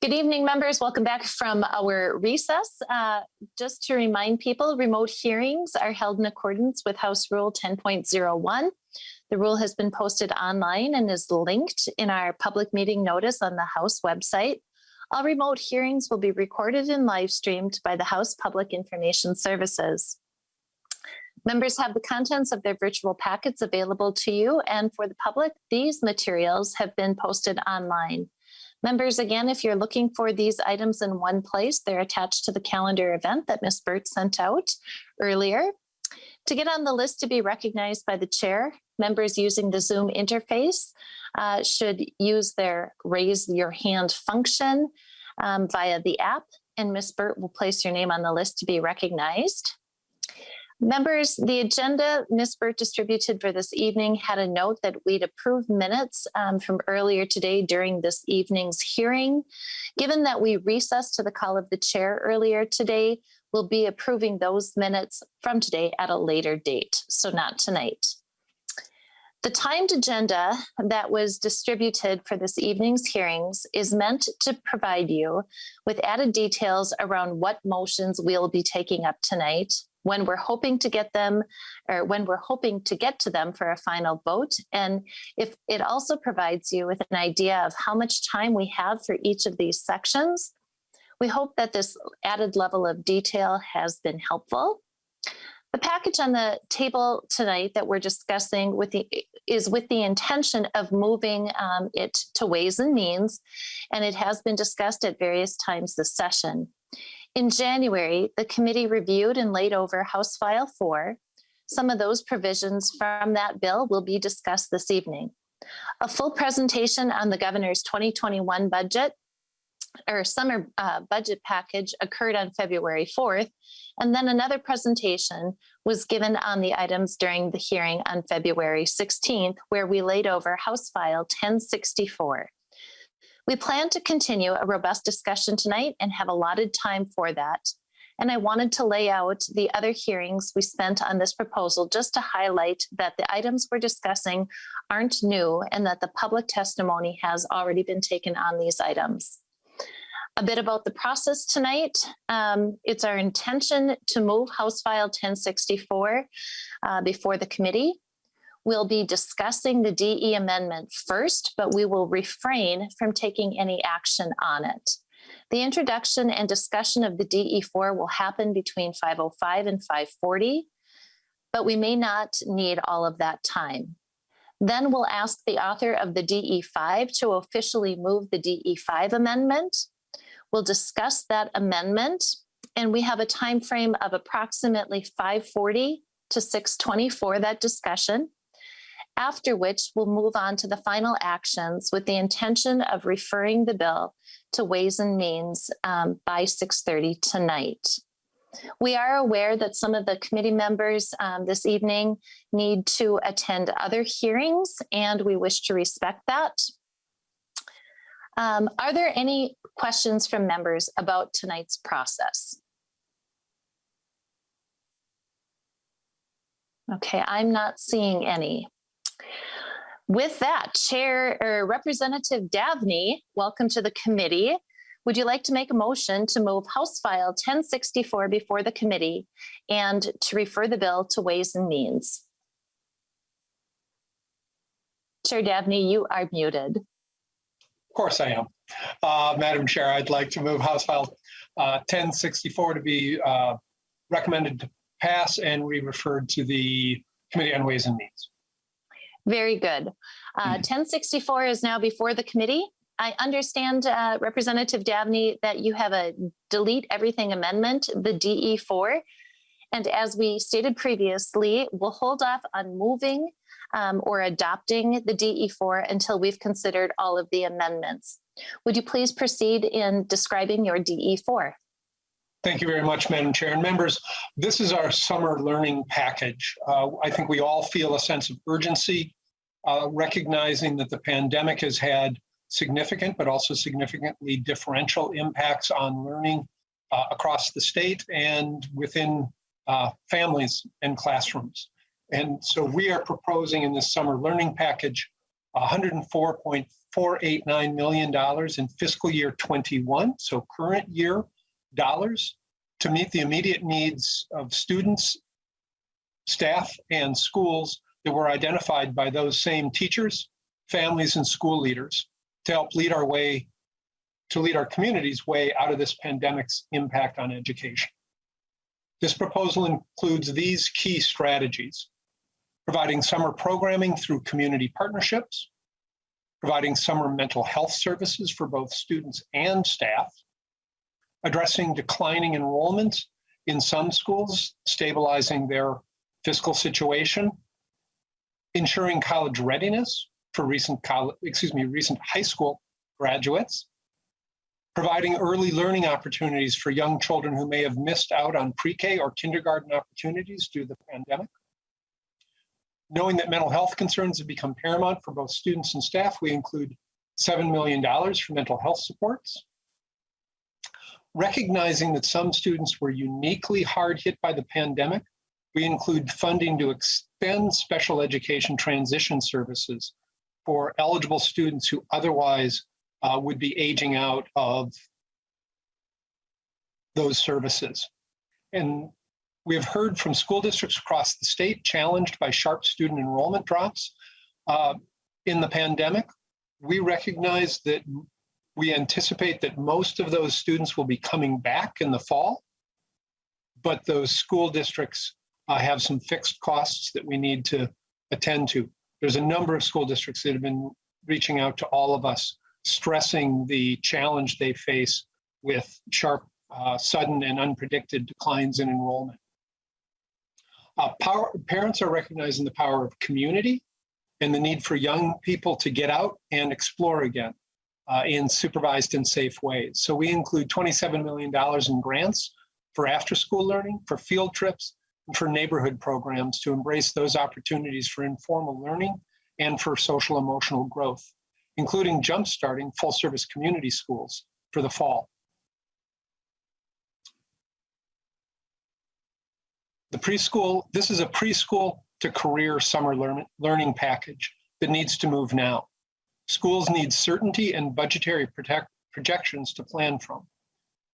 Good evening, members. Welcome back from our recess. Just to remind people, remote hearings are held in accordance with House Rule 10.01. The rule has been posted online and is linked in our public meeting notice on the House website. All remote hearings will be recorded and live streamed by the House Public Information Services. Members have the contents of their virtual packets available to you, and for the public, these materials have been posted online. Members, again, if you're looking for these items in one place, they're attached to the calendar event that Ms. Burt sent out earlier. To get on the list to be recognized by the chair, members using the Zoom interface should use their raise your hand function via the app, and Ms. Burt will place your name on the list to be recognized. Members, the agenda Ms. Burt distributed for this evening had a note that we'd approved minutes from earlier today during this evening's hearing. Given that we recessed to the call of the chair earlier today, we'll be approving those minutes from today at a later date, so not tonight. The timed agenda that was distributed for this evening's hearings is meant to provide you with added details around what motions we'll be taking up tonight, when we're hoping to get them, or when we're hoping to get to them for a final vote. And if it also provides you with an idea of how much time we have for each of these sections. We hope that this added level of detail has been helpful. The package on the table tonight that we're discussing is with the intention of moving it to Ways and Means, and it has been discussed at various times this session. In January, the committee reviewed and laid over House File 4. Some of those provisions from that bill will be discussed this evening. A full presentation on the governor's 2021 budget or summer budget package occurred on February 4th, and then another presentation was given on the items during the hearing on February 16th, where we laid over House File 1064. We plan to continue a robust discussion tonight and have allotted time for that. And I wanted to lay out the other hearings we spent on this proposal just to highlight that the items we're discussing aren't new and that the public testimony has already been taken on these items. A bit about the process tonight. It's our intention to move House File 1064 before the committee. We'll be discussing the DE amendment first, but we will refrain from taking any action on it. The introduction and discussion of the DE4 will happen between 5:05 and 5:40, but we may not need all of that time. Then we'll ask the author of the DE5 to officially move the DE5 amendment. We'll discuss that amendment, and we have a time frame of approximately 5:40 to 6:20 for that discussion, after which we'll move on to the final actions with the intention of referring the bill to Ways and Means by 6:30 tonight. We are aware that some of the committee members this evening need to attend other hearings, and we wish to respect that. Are there any questions from members about tonight's process? Okay, I'm not seeing any. With that, Representative Davnie, welcome to the committee. Would you like to make a motion to move House File 1064 before the committee and to refer the bill to Ways and Means? Chair Davnie, you are muted. Of course I am. Madam Chair, I'd like to move House File 1064 to be recommended to pass and re-referred to the Committee on Ways and Means. Very good. 1064 is now before the committee. I understand, Representative Davnie, that you have a delete everything amendment, the DE4. And as we stated previously, we'll hold off on moving or adopting the DE4 until we've considered all of the amendments. Would you please proceed in describing your DE4? Thank you very much, Madam Chair. And members, this is our summer learning package. I think we all feel a sense of urgency, recognizing that the pandemic has had significant, but also significantly differential impacts on learning across the state and within families and classrooms. And so we are proposing in this summer learning package $104.5 $489 million in fiscal year 21, so current year dollars, to meet the immediate needs of students, staff, and schools that were identified by those same teachers, families, and school leaders to help lead our community's way out of this pandemic's impact on education. This proposal includes these key strategies: providing summer programming through community partnerships, providing summer mental health services for both students and staff, addressing declining enrollment in some schools, stabilizing their fiscal situation, ensuring college readiness for recent high school graduates, providing early learning opportunities for young children who may have missed out on pre-K or kindergarten opportunities due to the pandemic. Knowing that mental health concerns have become paramount for both students and staff, we include $7 million for mental health supports. Recognizing that some students were uniquely hard hit by the pandemic, we include funding to extend special education transition services for eligible students who otherwise would be aging out of those services. And we have heard from school districts across the state challenged by sharp student enrollment drops in the pandemic. We recognize that we anticipate that most of those students will be coming back in the fall, but those school districts have some fixed costs that we need to attend to. There's a number of school districts that have been reaching out to all of us, stressing the challenge they face with sharp, sudden, and unpredicted declines in enrollment. Parents are recognizing the power of community and the need for young people to get out and explore again in supervised and safe ways. So we include $27 million in grants for after-school learning, for field trips, and for neighborhood programs to embrace those opportunities for informal learning and for social emotional growth, including jump-starting full-service community schools for the fall. The preschool, this is a preschool to career summer learning package that needs to move now. Schools need certainty and budgetary projections to plan from.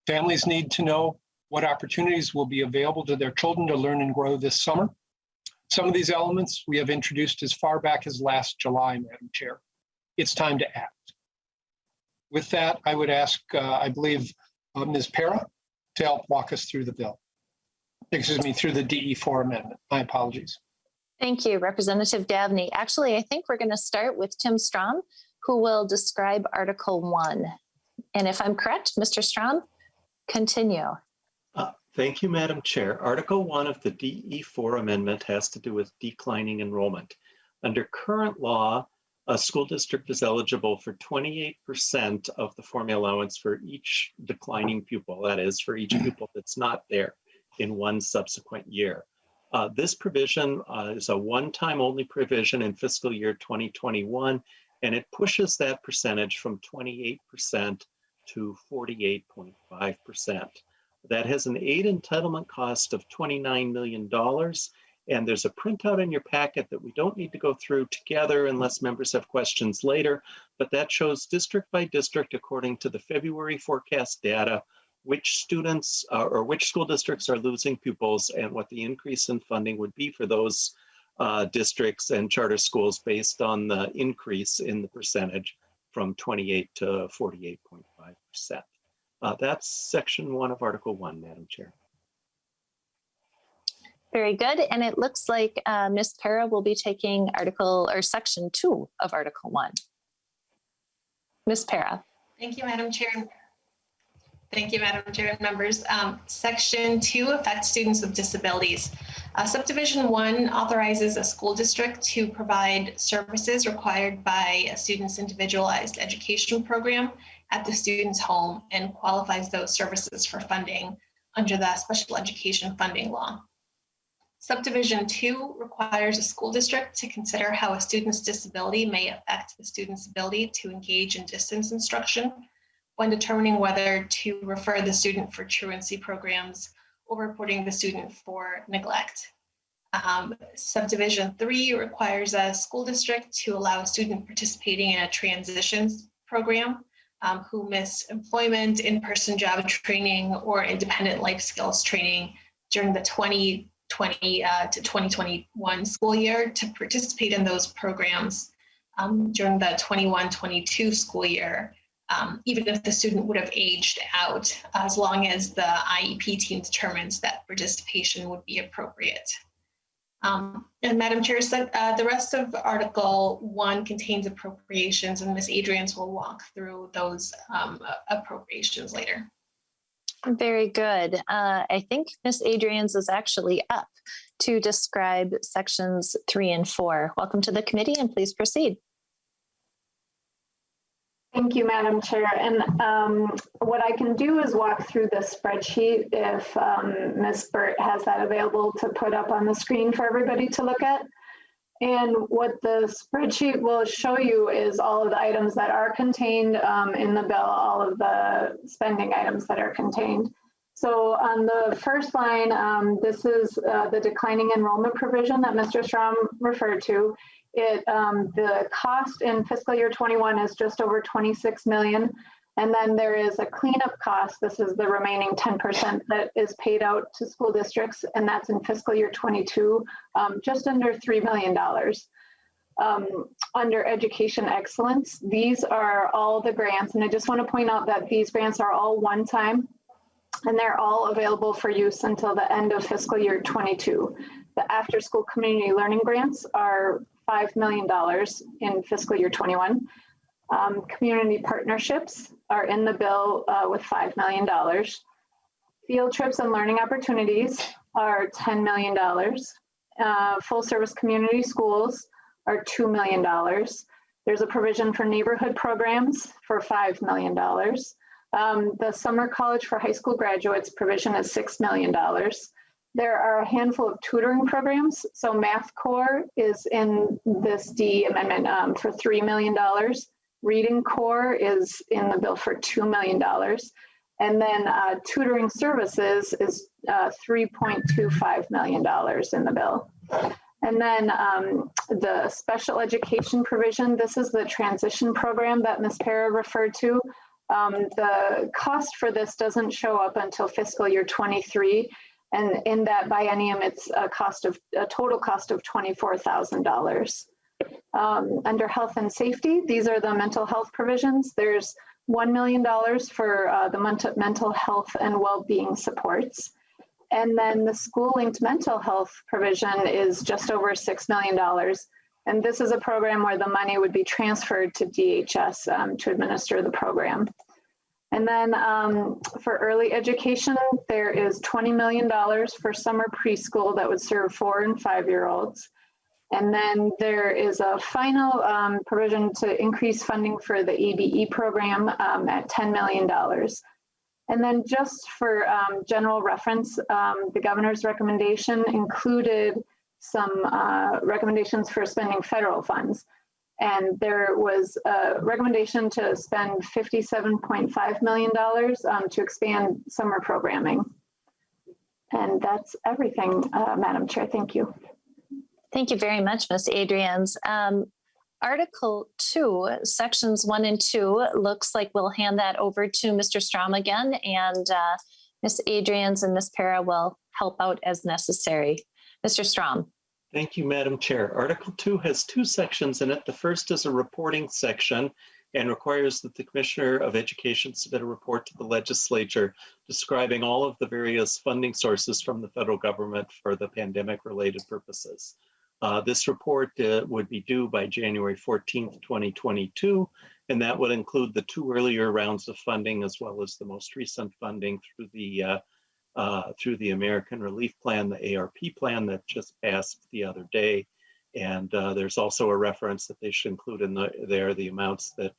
Families need to know what opportunities will be available to their children to learn and grow this summer. Some of these elements we have introduced as far back as last July, Madam Chair. It's time to act. With that, I would ask, I believe, Ms. Para to help walk us through the bill. Excuse me, through the DE4 amendment. My apologies. Thank you, Representative Davnie. Actually, I think we're going to start with Tim Strom, who will describe Article 1. And if I'm correct, Mr. Strom, continue. Thank you, Madam Chair. Article 1 of the DE4 amendment has to do with declining enrollment. Under current law, a school district is eligible for 28% of the formula allowance for each declining pupil, that is, for each pupil that's not there in one subsequent year. This provision is a one-time only provision in fiscal year 2021, and it pushes that percentage from 28% to 48.5%. That has an aid entitlement cost of $29 million, and there's a printout in your packet that we don't need to go through together unless members have questions later, but that shows district by district according to the February forecast data which students or which school districts are losing pupils and what the increase in funding would be for those districts and charter schools based on the increase in the percentage from 28 to 48.5%. That's section 1 of Article 1, Madam Chair. Very good. And it looks like Ms. Para will be taking section 2 of Article 1. Ms. Para. Thank you, Madam Chair. Thank you, Madam Chair and members. Section 2 affects students with disabilities. Subdivision 1 authorizes a school district to provide services required by a student's individualized education program at the student's home and qualifies those services for funding under the special education funding law. Subdivision 2 requires a school district to consider how a student's disability may affect the student's ability to engage in distance instruction when determining whether to refer the student for truancy programs or reporting the student for neglect. Subdivision 3 requires a school district to allow a student participating in a transitions program who miss employment, in-person job training, or independent life skills training during the 2020 to 2021 school year to participate in those programs during the 21-22 school year, even if the student would have aged out, as long as the IEP team determines that participation would be appropriate. And Madam Chair, the rest of Article 1 contains appropriations, and Ms. Adrians will walk through those appropriations later. Very good. I think Ms. Adrians is actually up to describe sections 3 and 4. Welcome to the committee, and please proceed. Thank you, Madam Chair. And what I can do is walk through the spreadsheet if Ms. Burt has that available to put up on the screen for everybody to look at. And what the spreadsheet will show you is all of the items that are contained in the bill, all of the spending items that are contained. So on the first line, this is the declining enrollment provision that Mr. Strom referred to. The cost in fiscal year 21 is just over 26 million. And then there is a cleanup cost. This is the remaining 10% that is paid out to school districts, and that's in fiscal year 22, just under $3 million. Under education excellence, these are all the grants. And I just want to point out that these grants are all one time, and they're all available for use until the end of fiscal year 22. The after school community learning grants are $5 million in fiscal year 21. Community partnerships are in the bill with $5 million. Field trips and learning opportunities are $10 million. Full service community schools are $2 million. There's a provision for neighborhood programs for $5 million. The summer college for high school graduates provision is $6 million. There are a handful of tutoring programs. So Math Core is in this D amendment for $3 million. Reading Core is in the bill for $2 million. And then tutoring services is $3.25 million in the bill. And then the special education provision, this is the transition program that Ms. Para referred to. The cost for this doesn't show up until fiscal year 23. And in that biennium, it's a total cost of $24,000. Under health and safety, these are the mental health provisions. There's $1 million for the mental health and well-being supports. And then the school-linked mental health provision is just over $6 million. And this is a program where the money would be transferred to DHS to administer the program. And then for early education, there is $20 million for summer preschool that would serve 4- and 5-year-olds. And then there is a final provision to increase funding for the ABE program at $10 million. And then just for general reference, the governor's recommendation included some recommendations for spending federal funds. And there was a recommendation to spend $57.5 million to expand summer programming. And that's everything, Madam Chair. Thank you. Thank you very much, Ms. Adrians. Article 2, sections 1 and 2, looks like we'll hand that over to Mr. Strom again, and Ms. Adrians and Ms. Para will help out as necessary. Mr. Strom. Thank you, Madam Chair. Article 2 has 2 sections in it. The first is a reporting section and requires that the Commissioner of Education submit a report to the legislature describing all of the various funding sources from the federal government for the pandemic-related purposes. This report would be due by January 14th, 2022, and that would include the 2 earlier rounds of funding as well as the most recent funding through the American Relief Plan, the ARP plan that just passed the other day. And there's also a reference that they should include in there the amounts that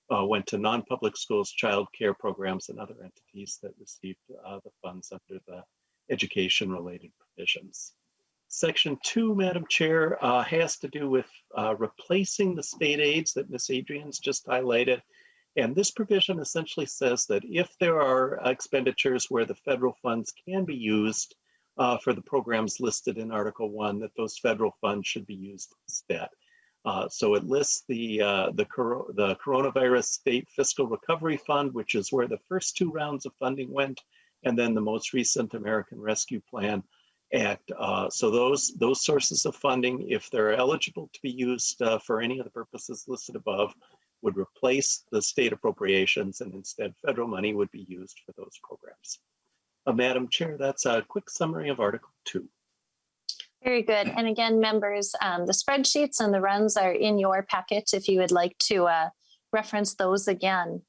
went to non-public schools, child care programs, and other entities that received the funds under the education-related provisions. Section 2, Madam Chair, has to do with replacing the state aids that Ms. Adrians just highlighted. And this provision essentially says that if there are expenditures where the federal funds can be used for the programs listed in Article 1, that those federal funds should be used instead. So it lists the Coronavirus State Fiscal Recovery Fund, which is where the first 2 rounds of funding went, and then the most recent American Rescue Plan Act. So those sources of funding, if they're eligible to be used for any of the purposes listed above, would replace the state appropriations, and instead federal money would be used for those programs. Madam Chair, that's a quick summary of Article 2. Very good. And again, members, the spreadsheets and the runs are in your packet if you would like to reference those again.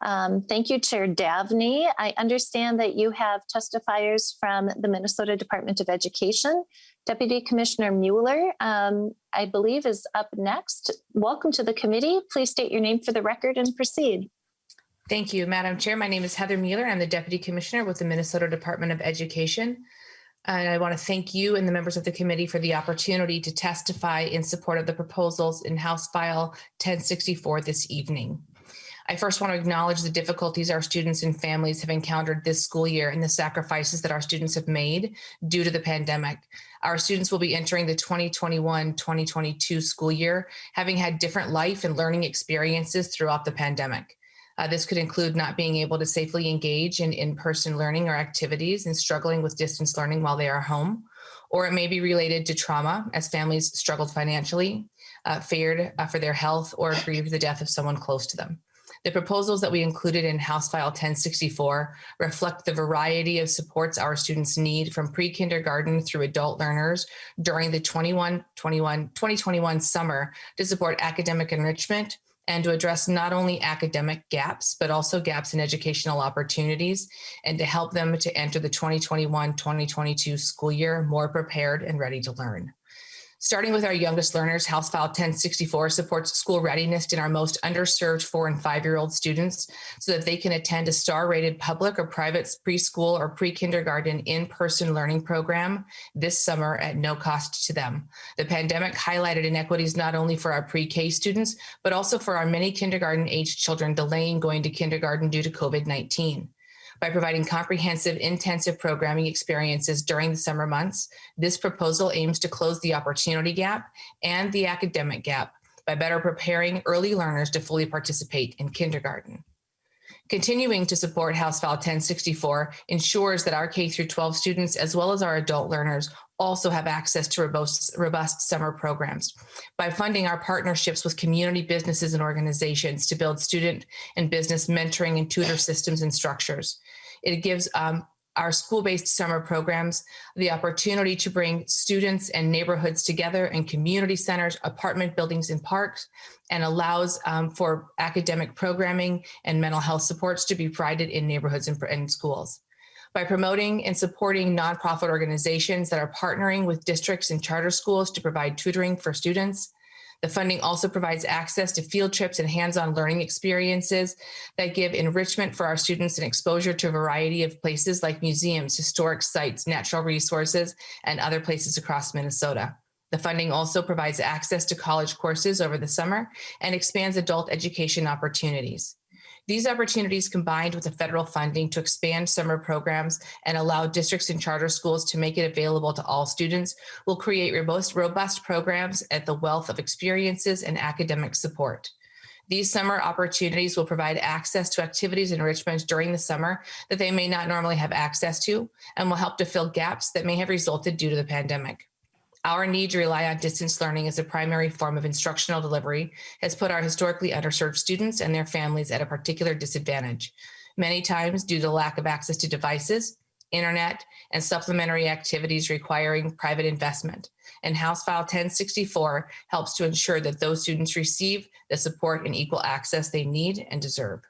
Thank you, Chair Davnie. I understand that you have testifiers from the Minnesota Department of Education. Deputy Commissioner Mueller, I believe, is up next. Welcome to the committee. Please state your name for the record and proceed. Thank you, Madam Chair. My name is Heather Mueller. I'm the Deputy Commissioner with the Minnesota Department of Education. And I want to thank you and the members of the committee for the opportunity to testify in support of the proposals in House File 1064 this evening. I first want to acknowledge the difficulties our students and families have encountered this school year and the sacrifices that our students have made due to the pandemic. Our students will be entering the 2021-2022 school year, having had different life and learning experiences throughout the pandemic. This could include not being able to safely engage in in-person learning or activities and struggling with distance learning while they are home. Or it may be related to trauma as families struggled financially, feared for their health, or grieved the death of someone close to them. The proposals that we included in House File 1064 reflect the variety of supports our students need from pre-kindergarten through adult learners during the 2021 summer to support academic enrichment and to address not only academic gaps, but also gaps in educational opportunities, and to help them to enter the 2021-2022 school year more prepared and ready to learn. Starting with our youngest learners, House File 1064 supports school readiness in our most underserved 4- and 5-year-old students so that they can attend a star-rated public or private preschool or pre-kindergarten in-person learning program this summer at no cost to them. The pandemic highlighted inequities not only for our pre-K students, but also for our many kindergarten-aged children delaying going to kindergarten due to COVID-19. By providing comprehensive, intensive programming experiences during the summer months, this proposal aims to close the opportunity gap and the academic gap by better preparing early learners to fully participate in kindergarten. Continuing to support House File 1064 ensures that our K-12 students, as well as our adult learners, also have access to robust summer programs. By funding our partnerships with community businesses and organizations to build student and business mentoring and tutor systems and structures, it gives our school-based summer programs the opportunity to bring students and neighborhoods together in community centers, apartment buildings, and parks, and allows for academic programming and mental health supports to be provided in neighborhoods and schools. By promoting and supporting nonprofit organizations that are partnering with districts and charter schools to provide tutoring for students, the funding also provides access to field trips and hands-on learning experiences that give enrichment for our students and exposure to a variety of places like museums, historic sites, natural resources, and other places across Minnesota. The funding also provides access to college courses over the summer and expands adult education opportunities. These opportunities, combined with the federal funding to expand summer programs and allow districts and charter schools to make it available to all students, will create robust programs at the wealth of experiences and academic support. These summer opportunities will provide access to activities and enrichment during the summer that they may not normally have access to, and will help to fill gaps that may have resulted due to the pandemic. Our need to rely on distance learning as a primary form of instructional delivery has put our historically underserved students and their families at a particular disadvantage, many times due to lack of access to devices, internet, and supplementary activities requiring private investment. And House File 1064 helps to ensure that those students receive the support and equal access they need and deserve.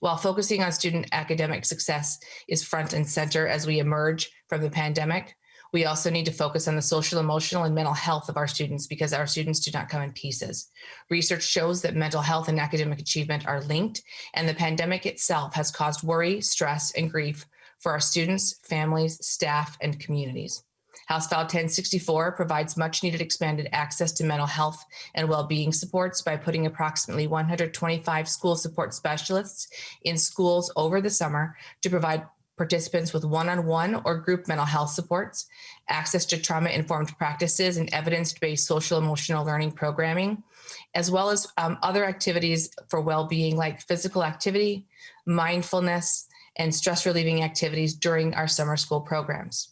While focusing on student academic success is front and center as we emerge from the pandemic, we also need to focus on the social, emotional, and mental health of our students because our students do not come in pieces. Research shows that mental health and academic achievement are linked, and the pandemic itself has caused worry, stress, and grief for our students, families, staff, and communities. House File 1064 provides much needed expanded access to mental health and well-being supports by putting approximately 125 school support specialists in schools over the summer to provide participants with one-on-one or group mental health supports, access to trauma-informed practices and evidence-based social emotional learning programming, as well as other activities for well-being like physical activity, mindfulness, and stress relieving activities during our summer school programs.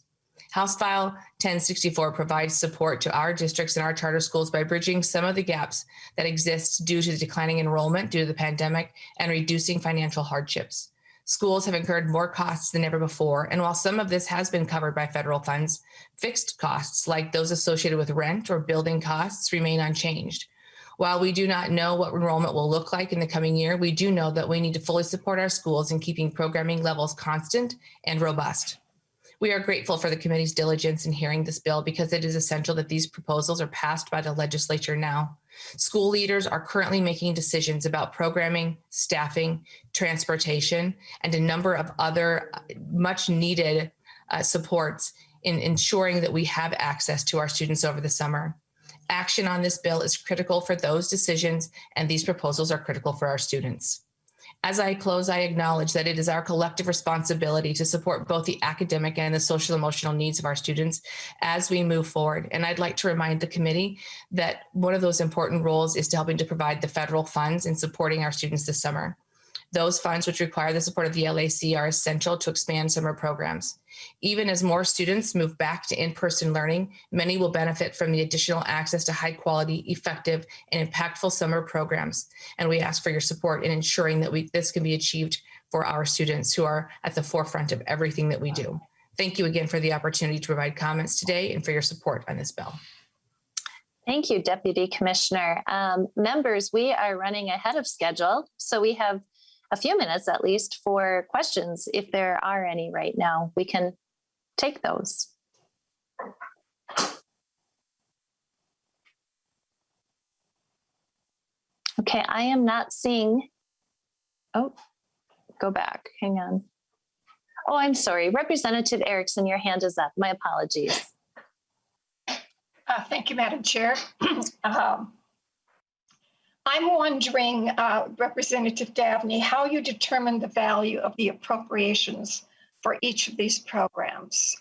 House File 1064 provides support to our districts and our charter schools by bridging some of the gaps that exist due to the declining enrollment due to the pandemic and reducing financial hardships. Schools have incurred more costs than ever before, and while some of this has been covered by federal funds, fixed costs like those associated with rent or building costs remain unchanged. While we do not know what enrollment will look like in the coming year, we do know that we need to fully support our schools in keeping programming levels constant and robust. We are grateful for the committee's diligence in hearing this bill because it is essential that these proposals are passed by the legislature now. School leaders are currently making decisions about programming, staffing, transportation, and a number of other much needed supports in ensuring that we have access to our students over the summer. Action on this bill is critical for those decisions, and these proposals are critical for our students. As I close, I acknowledge that it is our collective responsibility to support both the academic and the social emotional needs of our students as we move forward. And I'd like to remind the committee that one of those important roles is to helping to provide the federal funds in supporting our students this summer. Those funds, which require the support of the LAC, are essential to expand summer programs. Even as more students move back to in-person learning, many will benefit from the additional access to high-quality, effective, and impactful summer programs. And we ask for your support in ensuring that this can be achieved for our students who are at the forefront of everything that we do. Thank you again for the opportunity to provide comments today and for your support on this bill. Thank you, Deputy Commissioner. Members, we are running ahead of schedule, so we have a few minutes at least for questions. If there are any right now, we can take those. Okay, I am not seeing, oh, go back, hang on. Oh, I'm sorry, Representative Erickson, your hand is up, my apologies. Thank you, Madam Chair. I'm wondering, Representative Davnie, how you determine the value of the appropriations for each of these programs.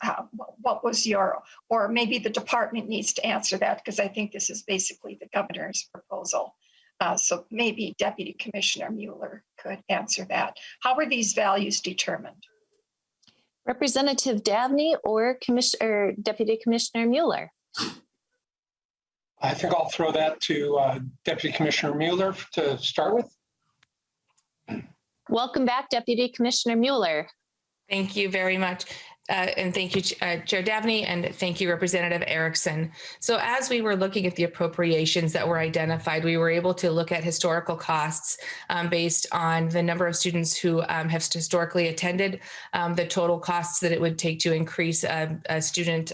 What was your, or maybe the department needs to answer that because I think this is basically the governor's proposal. So maybe Deputy Commissioner Mueller could answer that. How were these values determined? Representative Davnie or Deputy Commissioner Mueller? I think I'll throw that to Deputy Commissioner Mueller to start with. Welcome back, Deputy Commissioner Mueller. Thank you very much. And thank you, Chair Davnie, and thank you, Representative Erickson. So as we were looking at the appropriations that were identified, we were able to look at historical costs based on the number of students who have historically attended, the total costs that it would take to increase a student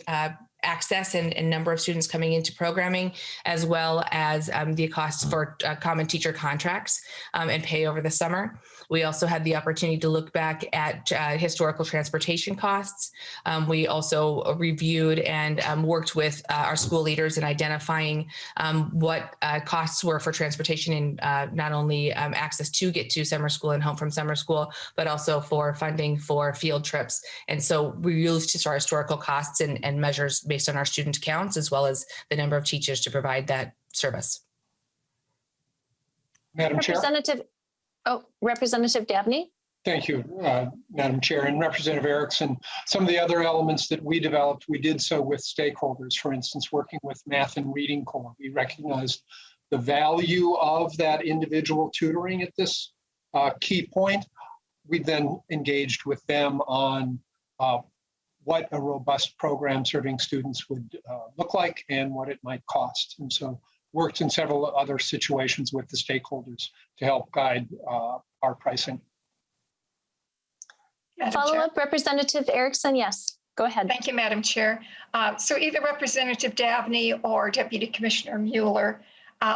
access and number of students coming into programming, as well as the costs for common teacher contracts and pay over the summer. We also had the opportunity to look back at historical transportation costs. We also reviewed and worked with our school leaders in identifying what costs were for transportation and not only access to get to summer school and home from summer school, but also for funding for field trips. And so we used just our historical costs and measures based on our student counts, as well as the number of teachers to provide that service. Madam Chair. Representative Davnie. Thank you, Madam Chair. And Representative Erickson, some of the other elements that we developed, we did so with stakeholders. For instance, working with Math and Reading Corps, we recognized the value of that individual tutoring at this key point. We then engaged with them on what a robust program serving students would look like and what it might cost. And so worked in several other situations with the stakeholders to help guide our pricing. Follow-up, Representative Erickson, yes, go ahead. Thank you, Madam Chair. So either Representative Davnie or Deputy Commissioner Mueller,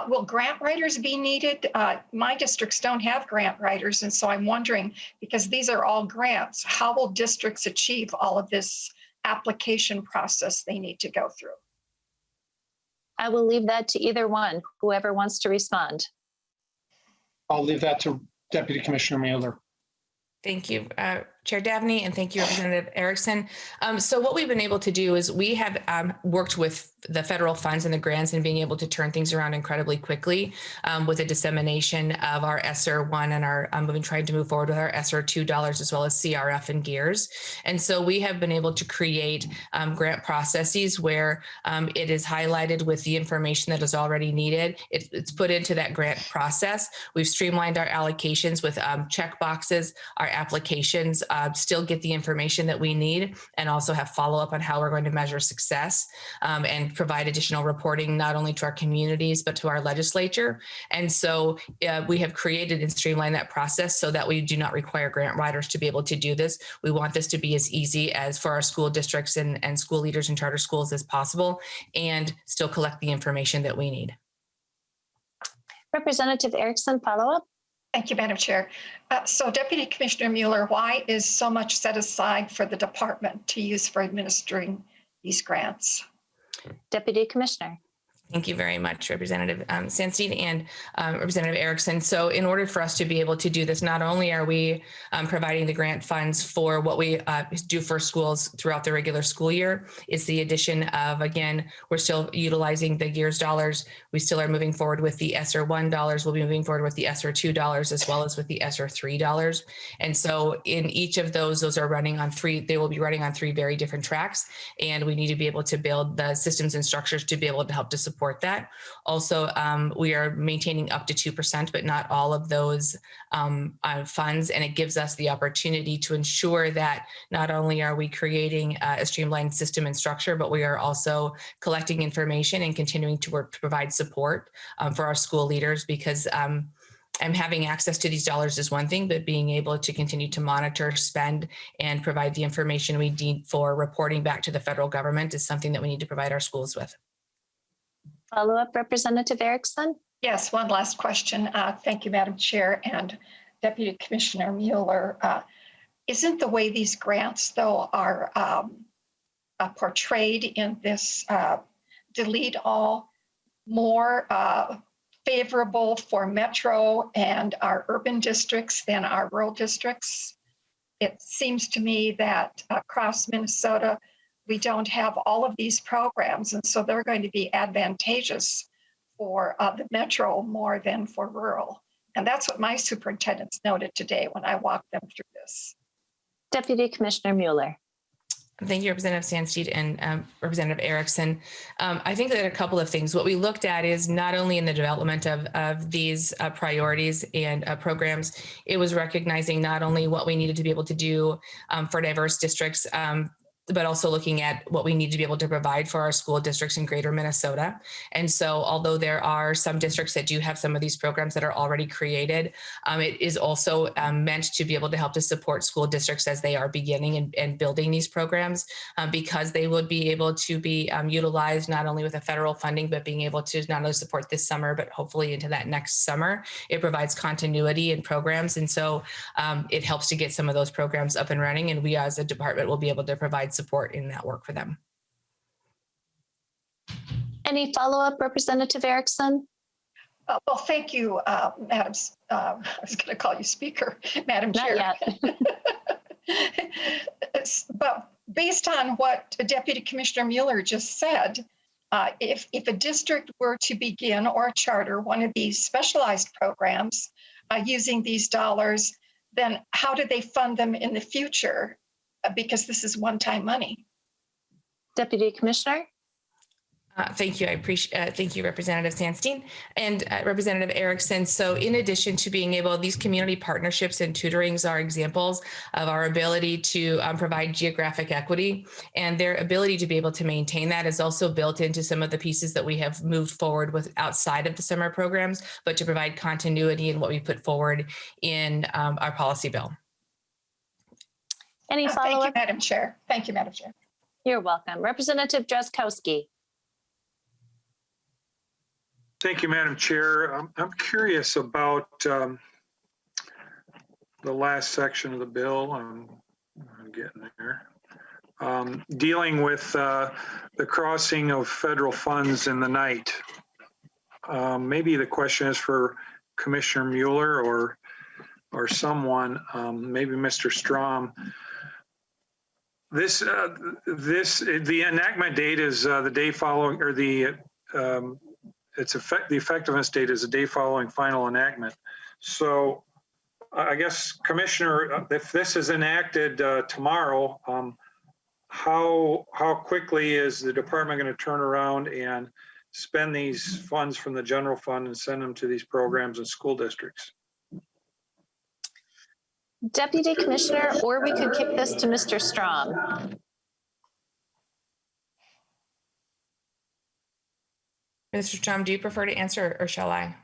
will grant writers be needed? My districts don't have grant writers, and so I'm wondering, because these are all grants, how will districts achieve all of this application process they need to go through? I will leave that to either one, whoever wants to respond. I'll leave that to Deputy Commissioner Mueller. Thank you, Chair Davnie, and thank you, Representative Erickson. So what we've been able to do is we have worked with the federal funds and the grants and being able to turn things around incredibly quickly with the dissemination of our ESSER 1 and our we've been trying to move forward with our ESSER $2 as well as CRF and GEARS. And so we have been able to create grant processes where it is highlighted with the information that is already needed. It's put into that grant process. We've streamlined our allocations with check boxes. Our applications still get the information that we need and also have follow-up on how we're going to measure success and provide additional reporting not only to our communities but to our legislature. And so we have created and streamlined that process so that we do not require grant writers to be able to do this. We want this to be as easy as for our school districts and school leaders and charter schools as possible and still collect the information that we need. Representative Erickson, follow-up. Thank you, Madam Chair. So Deputy Commissioner Mueller, why is so much set aside for the department to use for administering these grants? Deputy Commissioner. Thank you very much, Representative Sandstein and Representative Erickson. So in order for us to be able to do this, not only are we providing the grant funds for what we do for schools throughout the regular school year, it's the addition of, again, we're still utilizing the GEARS dollars. We still are moving forward with the ESSER $1. We'll be moving forward with the ESSER $2 as well as with the ESSER $3. And so in each of those are running on they will be running on 3 very different tracks. And we need to be able to build the systems and structures to be able to help to support that. Also, we are maintaining up to 2%, but not all of those funds. And it gives us the opportunity to ensure that not only are we creating a streamlined system and structure, but we are also collecting information and continuing to work to provide support for our school leaders, because having access to these dollars is one thing, but being able to continue to monitor, spend, and provide the information we need for reporting back to the federal government is something that we need to provide our schools with. Follow-up, Representative Erickson. Yes, one last question. Thank you, Madam Chair and Deputy Commissioner Mueller. Isn't the way these grants, though, are portrayed in this delete all more favorable for metro and our urban districts than our rural districts? It seems to me that across Minnesota, we don't have all of these programs, and so they're going to be advantageous for the metro more than for rural. And that's what my superintendents noted today when I walked them through this. Deputy Commissioner Mueller. Thank you, Representative Sandstein and Representative Erickson. I think that a couple of things. What we looked at is not only in the development of these priorities and programs, it was recognizing not only what we needed to be able to do for diverse districts, but also looking at what we need to be able to provide for our school districts in greater Minnesota. And so although there are some districts that do have some of these programs that are already created, it is also meant to be able to help to support school districts as they are beginning and building these programs, because they would be able to be utilized not only with the federal funding, but being able to not only support this summer, but hopefully into that next summer. It provides continuity in programs. And so it helps to get some of those programs up and running. And we as a department will be able to provide support in that work for them. Any follow-up, Representative Erickson? Well, thank you, Madam. I was going to call you Speaker, Madam Chair. Not yet. But based on what Deputy Commissioner Mueller just said, if a district were to begin or charter one of these specialized programs using these dollars, then how do they fund them in the future? Because this is one-time money. Deputy Commissioner. Thank you. I appreciate. Thank you, Representative Sandstein and Representative Erickson. So, in addition to being able, these community partnerships and tutorings are examples of our ability to provide geographic equity, and their ability to be able to maintain that is also built into some of the pieces that we have moved forward with outside of the summer programs, but to provide continuity in what we put forward in our policy bill. Any follow-up? Thank you, Madam Chair. Thank you, Madam Chair. You're welcome. Representative Drazkowski. Thank you, Madam Chair. I'm curious about the last section of the bill. I'm getting there. Dealing with the crossing of federal funds in the night. Maybe the question is for Commissioner Mueller or or someone, maybe Mr. Strom. The enactment date is the day following, or the effectiveness date is the day following final enactment. So I guess, Commissioner, if this is enacted tomorrow, how quickly is the department going to turn around and spend these funds from the general fund and send them to these programs and school districts? Deputy Commissioner, or we could kick this to Mr. Strom. Mr. Strom, do you prefer to answer or shall I?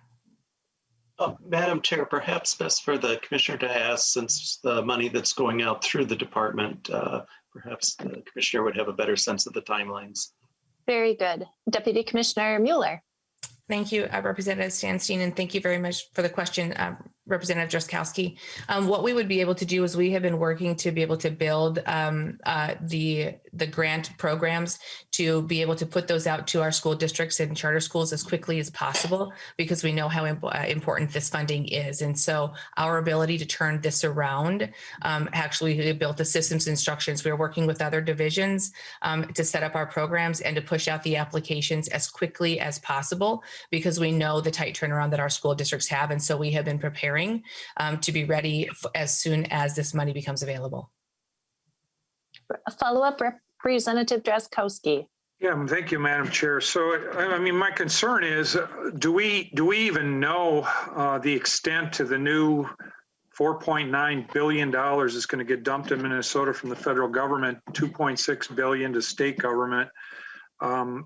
Madam Chair, perhaps best for the commissioner to ask, since the money that's going out through the department, perhaps the commissioner would have a better sense of the timelines. Very good. Deputy Commissioner Mueller. Thank you, Representative Stanstein, and thank you very much for the question, Representative Drazkowski. What we would be able to do is we have been working to be able to build the grant programs to be able to put those out to our school districts and charter schools as quickly as possible, because we know how important this funding is. And so our ability to turn this around, actually we built the systems instructions. We are working with other divisions to set up our programs and to push out the applications as quickly as possible, because we know the tight turnaround that our school districts have. And so we have been preparing to be ready as soon as this money becomes available. A follow-up, Representative Drazkowski. Yeah, thank you, Madam Chair. So, I mean, my concern is, do we even know the extent to the new $4.9 billion is going to get dumped in Minnesota from the federal government, $2.6 billion to state government, and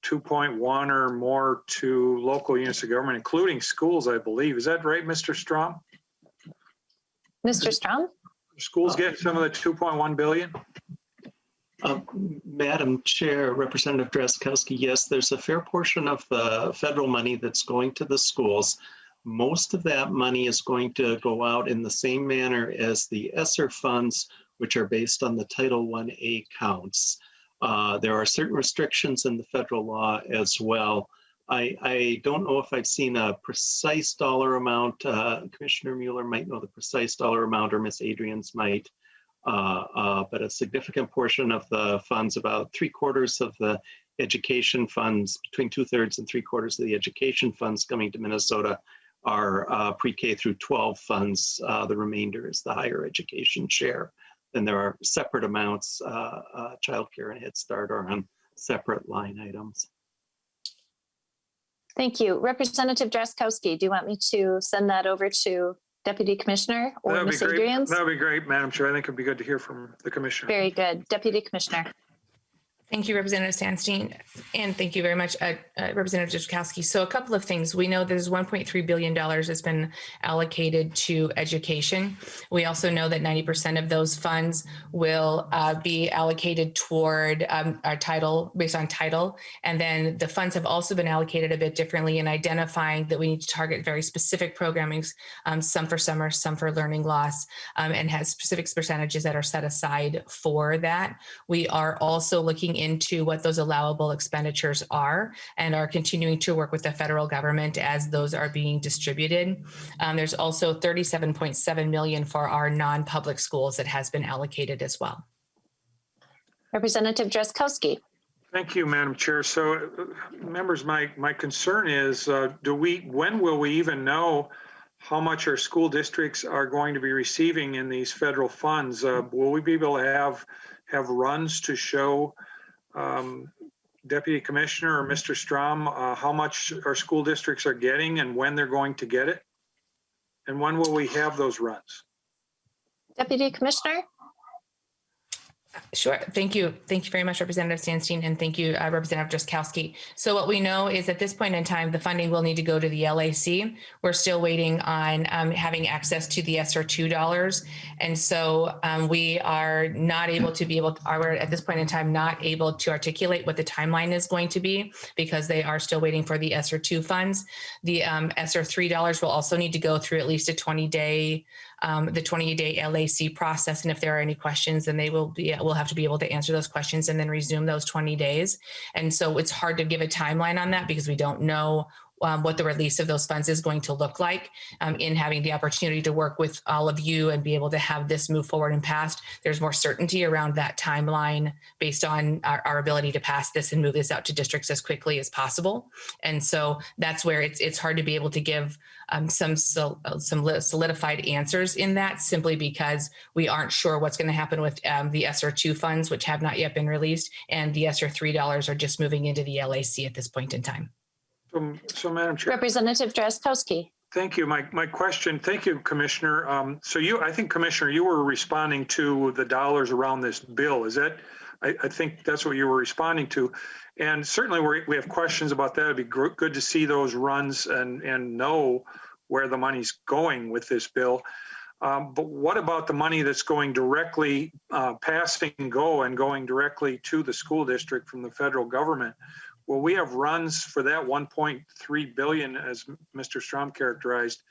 2.1 or more to local units of government, including schools, I believe. Is that right, Mr. Strom? Mr. Strom? Schools get some of the 2.1 billion? Madam Chair, Representative Drazkowski, yes, there's a fair portion of the federal money that's going to the schools. Most of that money is going to go out in the same manner as the ESSER funds, which are based on the Title I-A counts. There are certain restrictions in the federal law as well. I don't know if I've seen a precise dollar amount. Commissioner Mueller might know the precise dollar amount, or Ms. Adrians might, but a significant portion of the funds, about 3/4 of the education funds, between 2/3 and 3/4 of the education funds coming to Minnesota are pre-K through 12 funds. The remainder is the higher education share. And there are separate amounts, childcare and Head Start are on separate line items. Thank you. Representative Drazkowski, do you want me to send that over to Deputy Commissioner or Ms. Adrians? That would be great, Madam Chair. I think it'd be good to hear from the Commissioner. Very good. Deputy Commissioner. Thank you, Representative Stanstein, and thank you very much, Representative Drazkowski. So a couple of things. We know there's $1.3 billion that's been allocated to education. We also know that 90% of those funds will be allocated toward our title, based on title. And then the funds have also been allocated a bit differently in identifying that we need to target very specific programmings, some for summer, some for learning loss, and has specific percentages that are set aside for that. We are also looking into what those allowable expenditures are and are continuing to work with the federal government as those are being distributed. There's also $37.7 million for our non-public schools that has been allocated as well. Representative Drazkowski. Thank you, Madam Chair. So, members, my concern is, when will we even know how much our school districts are going to be receiving in these federal funds? Will we be able to have runs to show Deputy Commissioner or Mr. Strom how much our school districts are getting and when they're going to get it? And when will we have those runs? Deputy Commissioner? Sure. Thank you. Thank you very much, Representative Stanstein, and thank you, Representative Drazkowski. So what we know is at this point in time, the funding will need to go to the LAC. We're still waiting on having access to the ESSER $2. And so we are not able to are at this point in time not able to articulate what the timeline is going to be, because they are still waiting for the ESSER 2 funds. The ESSER $3 will also need to go through at least a 20-day the 20-day LAC process. And if there are any questions, then we'll have to be able to answer those questions and then resume those 20 days. And so it's hard to give a timeline on that because we don't know what the release of those funds is going to look like. In having the opportunity to work with all of you and be able to have this move forward and passed, there's more certainty around that timeline based on our ability to pass this and move this out to districts as quickly as possible. And so that's where it's hard to be able to give some solidified answers in that, simply because we aren't sure what's going to happen with the ESSER 2 funds, which have not yet been released, and the ESSER 3 dollars are just moving into the LAC at this point in time. So Madam Chair. Representative Drazkowski. Thank you. My question, thank you, Commissioner. I think, Commissioner, you were responding to the dollars around this bill. Is that, I think that's what you were responding to. And certainly we have questions about that. It'd be good to see those runs and know where the money's going with this bill. But what about the money that's going directly, passing go and going directly to the school district from the federal government? Will we have runs for that 1.3 billion, as Mr. Strom characterized?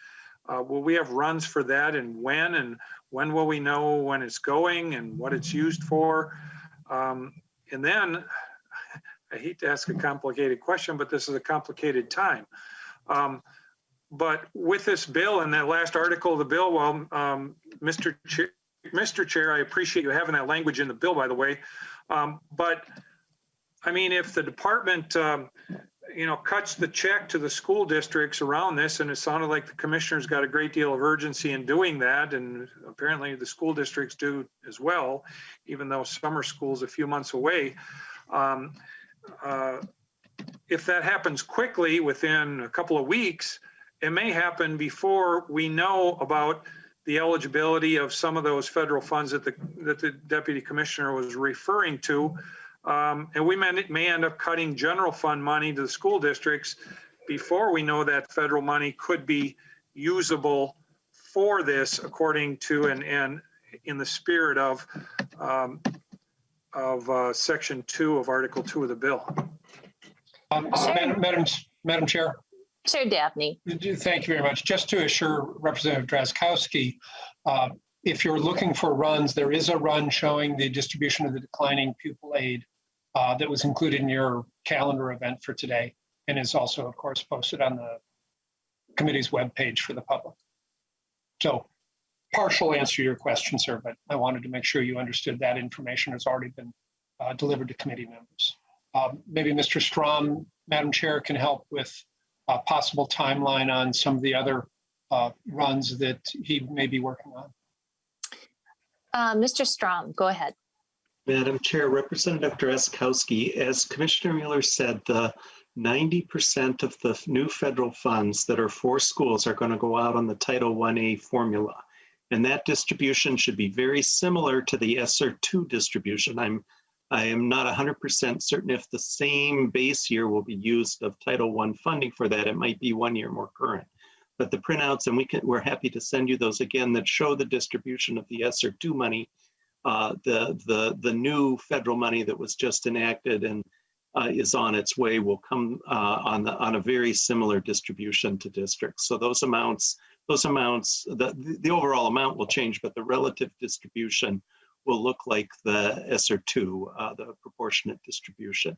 Will we have runs for that, and when will we know when it's going and what it's used for? And then, I hate to ask a complicated question, but this is a complicated time. But with this bill and that last article of the bill, well, Mr. Chair, I appreciate you having that language in the bill, by the way. But I mean, if the department, cuts the check to the school districts around this, and it sounded like the commissioner's got a great deal of urgency in doing that, and apparently the school districts do as well, even though summer school's a few months away. If that happens quickly within a couple of weeks, it may happen before we know about the eligibility of some of those federal funds that the Deputy Commissioner was referring to. And we may end up cutting general fund money to the school districts before we know that federal money could be usable for this, according to and in the spirit of Section 2 of Article 2 of the bill. Madam Chair. Chair Davnie. Thank you very much. Just to assure Representative Drazkowski, if you're looking for runs, there is a run showing the distribution of the declining pupil aid that was included in your calendar event for today, and is also, of course, posted on the committee's webpage for the public. So, partial answer to your question, sir, but I wanted to make sure you understood that information has already been delivered to committee members. Maybe Mr. Strom, Madam Chair, can help with a possible timeline on some of the other runs that he may be working on. Mr. Strom, go ahead. Madam Chair, Representative Drazkowski, as Commissioner Mueller said, the 90% of the new federal funds that are for schools are going to go out on the Title 1A formula. And that distribution should be very similar to the ESSER 2 distribution. I am not 100% certain if the same base year will be used of Title I funding for that. It might be 1 year more current. But the printouts, and we're happy to send you those again, that show the distribution of the ESSER 2 money, the new federal money that was just enacted and is on its way will come on a very similar distribution to districts. So those amounts, the overall amount will change, but the relative distribution will look like the ESSER 2, the proportionate distribution.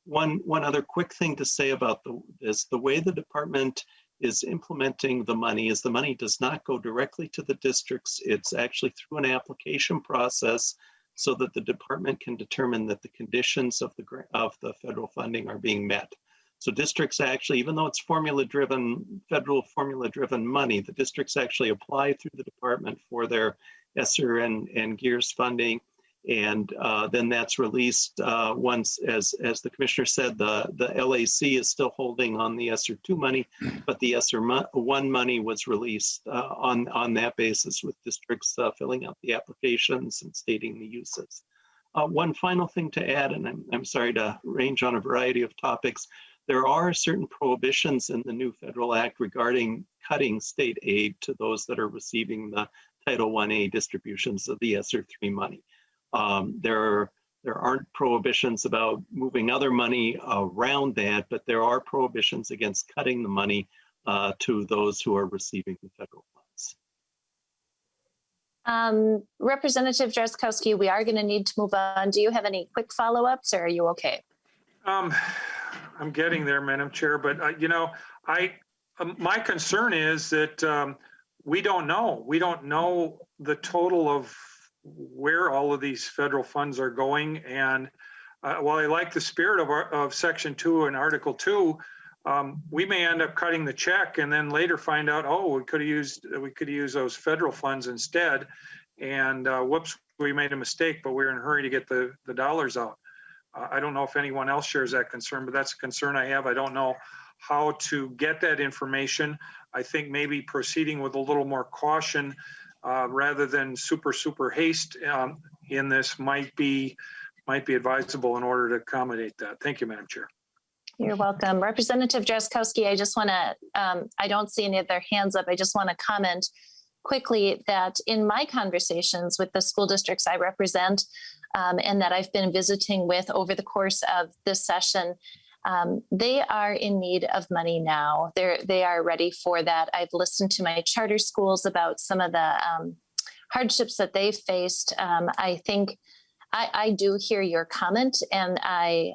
One other quick thing to say about the way the department is implementing the money is the money does not go directly to the districts. It's actually through an application process so that the department can determine that the conditions of the federal funding are being met. So districts actually, even though it's federal formula-driven money, the districts actually apply through the department for their ESSER and GEARS funding, and then that's released once, as the Commissioner said, the LAC is still holding on the ESSER 2 money, but the ESSER 1 money was released on that basis, with districts filling out the applications and stating the uses. One final thing to add, and I'm sorry to range on a variety of topics, there are certain prohibitions in the new federal act regarding cutting state aid to those that are receiving the Title 1A distributions of the ESSER 3 money. There aren't prohibitions about moving other money around that, but there are prohibitions against cutting the money to those who are receiving the federal funds. Representative Drazkowski, we are going to need to move on. Do you have any quick follow-ups, or are you okay? I'm getting there, Madam Chair, but you know, my concern is that we don't know. We don't know the total of where all of these federal funds are going. And while I like the spirit of Section 2 and Article 2, we may end up cutting the check and then later find out, oh, we could have used those federal funds instead. And whoops, we made a mistake, but we were in a hurry to get the dollars out. I don't know if anyone else shares that concern, but that's a concern I have. I don't know how to get that information. I think maybe proceeding with a little more caution rather than super haste in this might be advisable in order to accommodate that. Thank you, Madam Chair. You're welcome. Representative Drazkowski, I just want to, I don't see any other hands up. I just want to comment quickly that in my conversations with the school districts I represent and that I've been visiting with over the course of this session, they are in need of money now. They are ready for that. I've listened to my charter schools about some of the hardships that they've faced. I think I do hear your comment, and I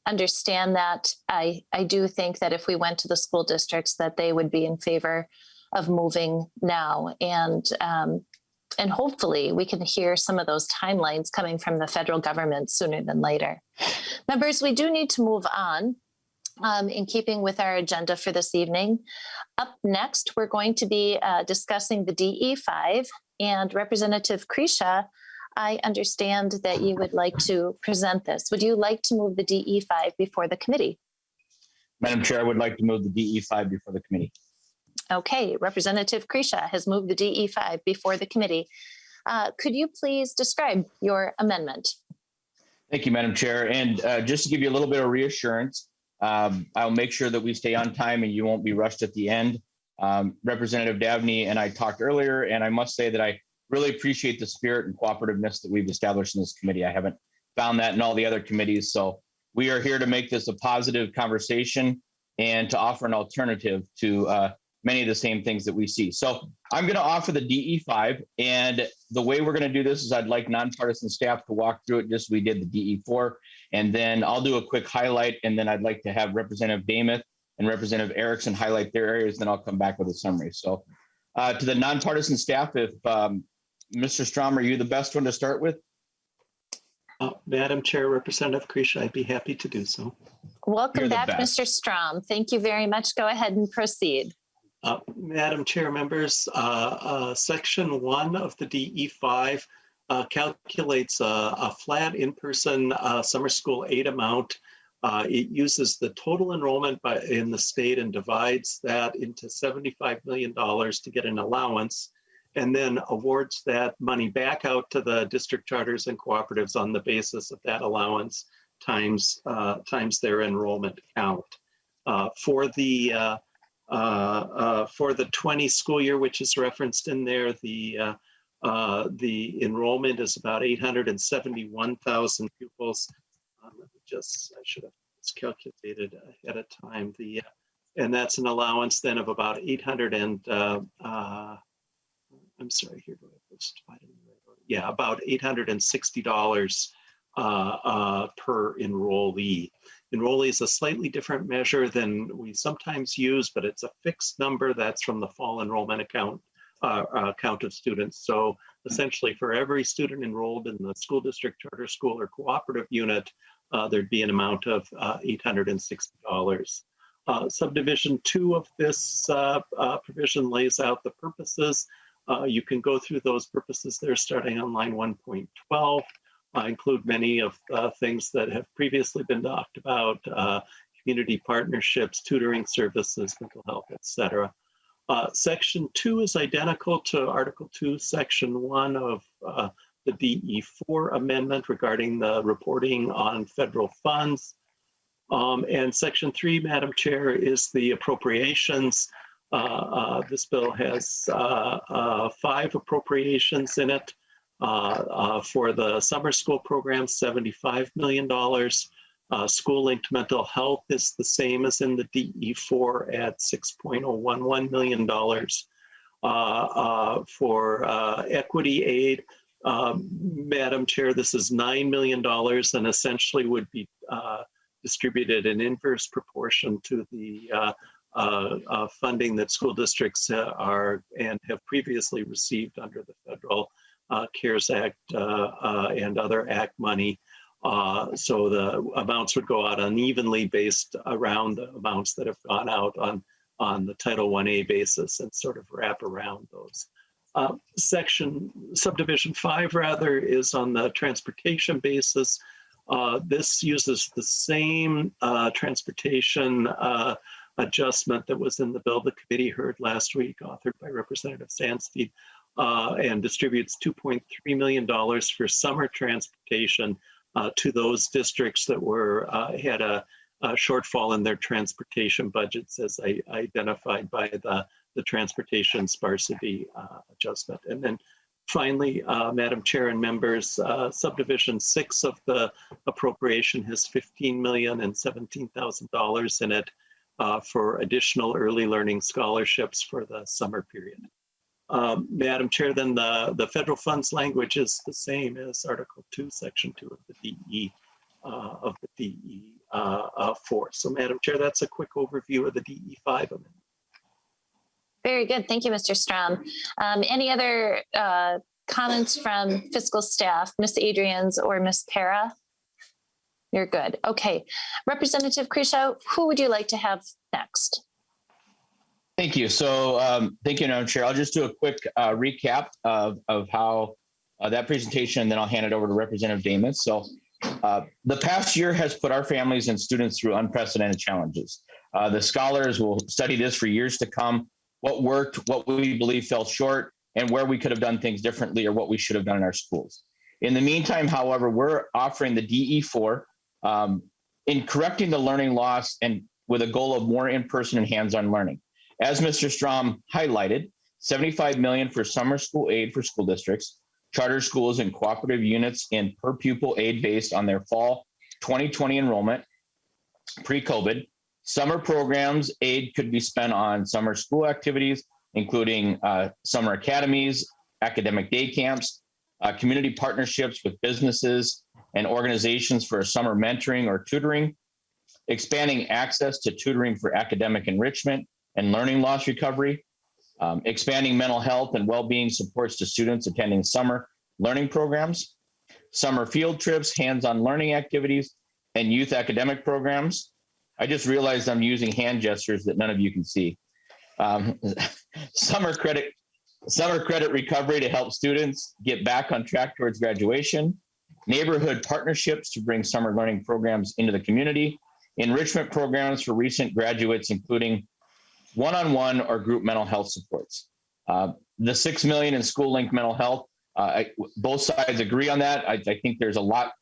understand that. I do think that if we went to the school districts, that they would be in favor of moving now. And hopefully we can hear some of those timelines coming from the federal government sooner than later. Members, we do need to move on in keeping with our agenda for this evening. Up next, we're going to be discussing the DE5, and Representative Krisha, I understand that you would like to present this. Would you like to move the DE5 before the committee? Madam Chair, I would like to move the DE5 before the committee. Okay, Representative Krisha has moved the DE5 before the committee. Could you please describe your amendment? Thank you, Madam Chair. And just to give you a little bit of reassurance, I'll make sure that we stay on time and you won't be rushed at the end. Representative Davnie and I talked earlier, and I must say that I really appreciate the spirit and cooperativeness that we've established in this committee. I haven't found that in all the other committees. So we are here to make this a positive conversation and to offer an alternative to many of the same things that we see. So I'm going to offer the DE5, and the way we're going to do this is I'd like nonpartisan staff to walk through it just as we did the DE4, and then I'll do a quick highlight, and then I'd like to have Representative Dameth and Representative Erickson highlight their areas, then I'll come back with a summary. So to the nonpartisan staff, if Mr. Strom, are you the best one to start with? Madam Chair, Representative Krisha, I'd be happy to do so. Welcome back, Mr. Strom. Thank you very much. Go ahead and proceed. Madam Chair, members, Section 1 of the DE5 calculates a flat in-person summer school aid amount. It uses the total enrollment in the state and divides that into $75 million to get an allowance, and then awards that money back out to the district charters and cooperatives on the basis of that allowance times their enrollment count. For the 20 school year, which is referenced in there, the enrollment is about 871,000 pupils. I should have calculated ahead of time. And that's an allowance then of about about $860 per enrollee. Enrollee is a slightly different measure than we sometimes use, but it's a fixed number that's from the fall enrollment count of students. So essentially for every student enrolled in the school district, charter school, or cooperative unit, there'd be an amount of $860. Subdivision 2 of this provision lays out the purposes. You can go through those purposes there starting on line 1.12. Include many of things that have previously been talked about, community partnerships, tutoring services, mental health, etc. Section 2 is identical to Article 2, Section 1 of the DE4 amendment regarding the reporting on federal funds. And Section 3, Madam Chair, is the appropriations. This bill has 5 appropriations in it. For the summer school program, $75 million. School-linked mental health is the same as in the DE4 at $6.011 million. For equity aid, Madam Chair, this is $9 million and essentially would be distributed in inverse proportion to the funding that school districts are and have previously received under the federal CARES Act and other act money. So the amounts would go out unevenly based around the amounts that have gone out on the Title 1A basis and sort of wrap around those. Subdivision 5 rather is on the transportation basis. This uses the same transportation adjustment that was in the bill the committee heard last week, authored by Representative Sandsteed, and distributes $2.3 million for summer transportation to those districts that were had a shortfall in their transportation budgets, as identified by the transportation sparsity adjustment. And then finally, Madam Chair and members, Subdivision 6 of the appropriation has $15,017,000 in it for additional early learning scholarships for the summer period. Madam Chair, then the federal funds language is the same as Article 2, Section 2 of the DE 4. So Madam Chair, that's a quick overview of the DE 5 amendment. Very good. Thank you, Mr. Strom. Any other comments from fiscal staff, Ms. Adrians or Ms. Para? You're good. Okay. Representative Krisha, who would you like to have next? Thank you. So thank you, Madam Chair. I'll just do a quick recap of how that presentation, and then I'll hand it over to Representative Damon. So the past year has put our families and students through unprecedented challenges. The scholars will study this for years to come, what worked, what we believe fell short, and where we could have done things differently or what we should have done in our schools. In the meantime, however, we're offering the DE4 in correcting the learning loss and with a goal of more in-person and hands-on learning. As Mr. Strom highlighted, $75 million for summer school aid for school districts, charter schools and cooperative units in per pupil aid based on their fall 2020 enrollment pre-COVID. Summer programs aid could be spent on summer school activities, including summer academies, academic day camps, community partnerships with businesses and organizations for summer mentoring or tutoring, expanding access to tutoring for academic enrichment and learning loss recovery, expanding mental health and well-being supports to students attending summer learning programs, summer field trips, hands-on learning activities, and youth academic programs. I just realized I'm using hand gestures that none of you can see. Summer credit recovery to help students get back on track towards graduation, neighborhood partnerships to bring summer learning programs into the community, enrichment programs for recent graduates, including one-on-one or group mental health supports. The $6 million in school link mental health, both sides agree on that. I think there's a lot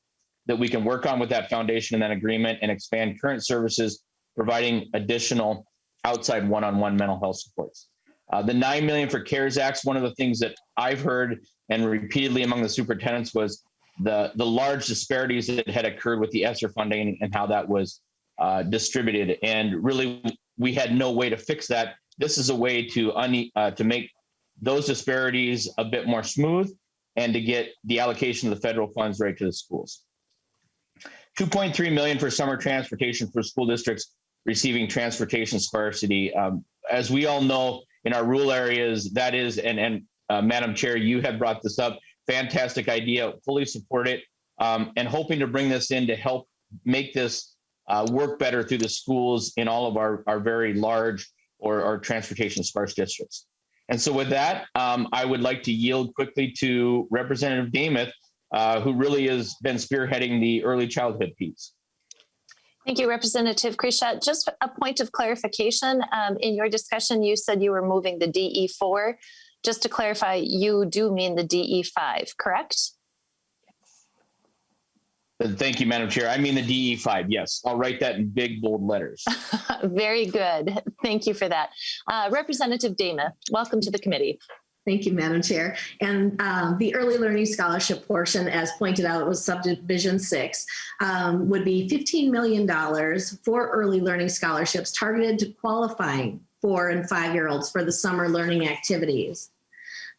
that we can work on with that foundation and that agreement and expand current services, providing additional outside one-on-one mental health supports. The $9 million for CARES Act, one of the things that I've heard and repeatedly among the superintendents was the large disparities that had occurred with the ESSER funding and how that was distributed. And really, we had no way to fix that. This is a way to make those disparities a bit more smooth and to get the allocation of the federal funds right to the schools. $2.3 million for summer transportation for school districts receiving transportation sparsity. As we all know, in our rural areas, that is, and Madam Chair, you have brought this up, fantastic idea, fully support it, and hoping to bring this in to help make this work better through the schools in all of our very large or transportation sparse districts. And so with that, I would like to yield quickly to Representative Damon, who really has been spearheading the early childhood piece. Thank you, Representative Krisha. Just a point of clarification. In your discussion, you said you were moving the DE4. Just to clarify, you do mean the DE5, correct? Thank you, Madam Chair. I mean the DE5, yes. I'll write that in big, bold letters. Very good. Thank you for that. Representative Damon, welcome to the committee. Thank you, Madam Chair. And the early learning scholarship portion, as pointed out, was Subdivision 6, would be $15 million for early learning scholarships targeted to qualifying 4- and 5-year-olds for the summer learning activities.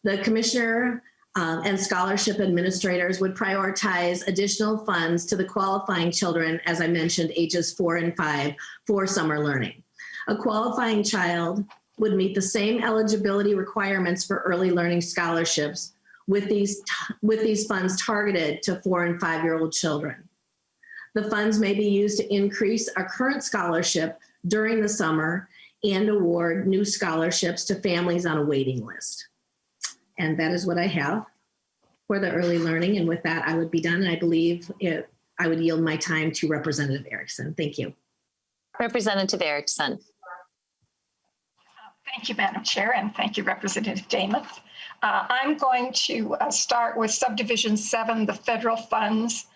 The commissioner And scholarship administrators would prioritize additional funds to the qualifying children, as I mentioned, ages 4 and 5 for summer learning. A qualifying child would meet the same eligibility requirements for early learning scholarships with these funds targeted to 4 and 5-year-old children. The funds may be used to increase a current scholarship during the summer and award new scholarships to families on a waiting list. And that is what I have for the early learning. And with that, I would be done. And I believe I would yield my time to Representative Erickson. Thank you. Representative Erickson. Thank you, Madam Chair, and thank you, Representative Demuth. I'm going to start with Subdivision 7, the federal funds,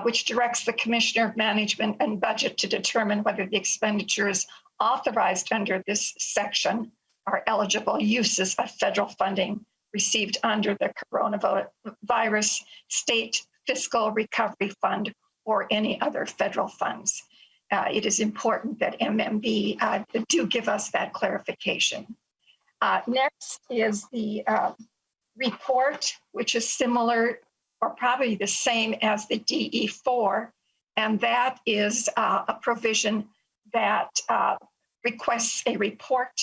which directs the Commissioner of Management and Budget to determine whether the expenditures authorized under this section are eligible uses of federal funding received under the Coronavirus State Fiscal Recovery Fund or any other federal funds. It is important that MMB do give us that clarification. Next is the report, which is similar or probably the same as the DE4, and that is a provision that requests a report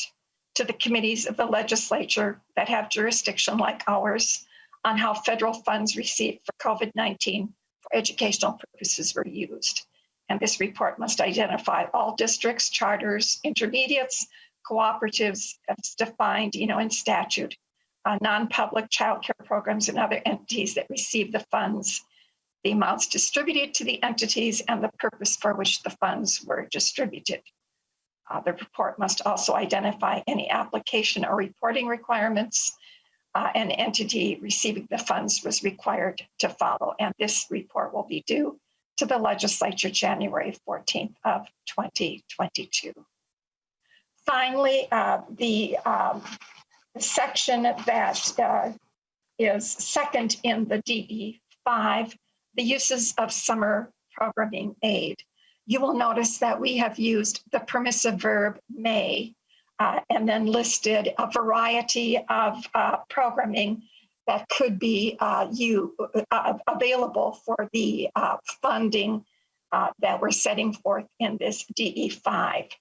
to the committees of the legislature that have jurisdiction like ours on how federal funds received for COVID-19 for educational purposes were used. And this report must identify all districts, charters, intermediates, cooperatives as defined, in statute, non-public child care programs and other entities that receive the funds, the amounts distributed to the entities, and the purpose for which the funds were distributed. The report must also identify any application or reporting requirements an entity receiving the funds was required to follow. And this report will be due to the legislature January 14th of 2022. Finally, the section that is second in the DE5, the uses of summer programming aid. You will notice that we have used the permissive verb may and then listed a variety of programming that could be available for the funding that we're setting forth in this DE5.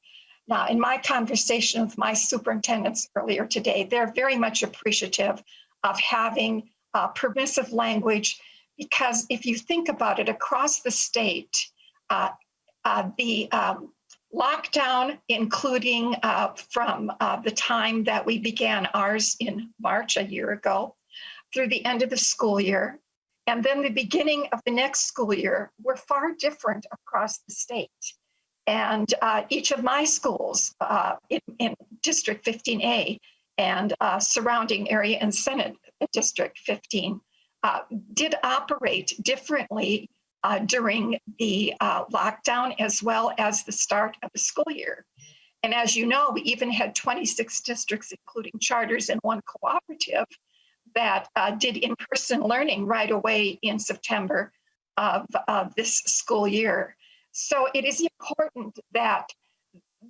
Now, in my conversation with my superintendents earlier today, they're very much appreciative of having permissive language, because if you think about it, across the state, the lockdown, including from the time that we began ours in March a year ago through the end of the school year, and then the beginning of the next school year, were far different across the state. And each of my schools in District 15A and surrounding area and Senate District 15 did operate differently during the lockdown as well as the start of the school year. And as you know, we even had 26 districts, including charters and one cooperative, that did in-person learning right away in September of this school year. So it is important that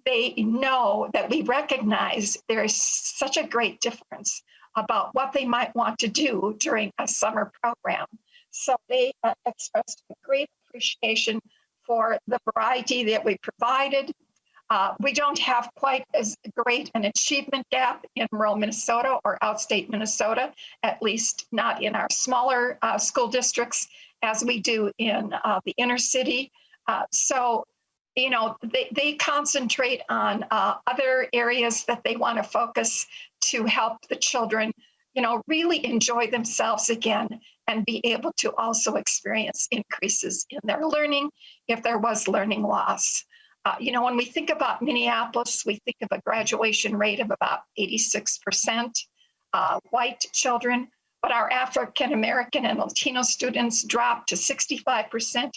they know that we recognize there is such a great difference about what they might want to do during a summer program. So they expressed a great appreciation for the variety that we provided. We don't have quite as great an achievement gap in rural Minnesota or outstate Minnesota, at least not in our smaller school districts, as we do in the inner city. So, they concentrate on other areas that they want to focus to help the children, really enjoy themselves again and be able to also experience increases in their learning if there was learning loss. When we think about Minneapolis, we think of a graduation rate of about 86% white children, but our African American and Latino students dropped to 65%,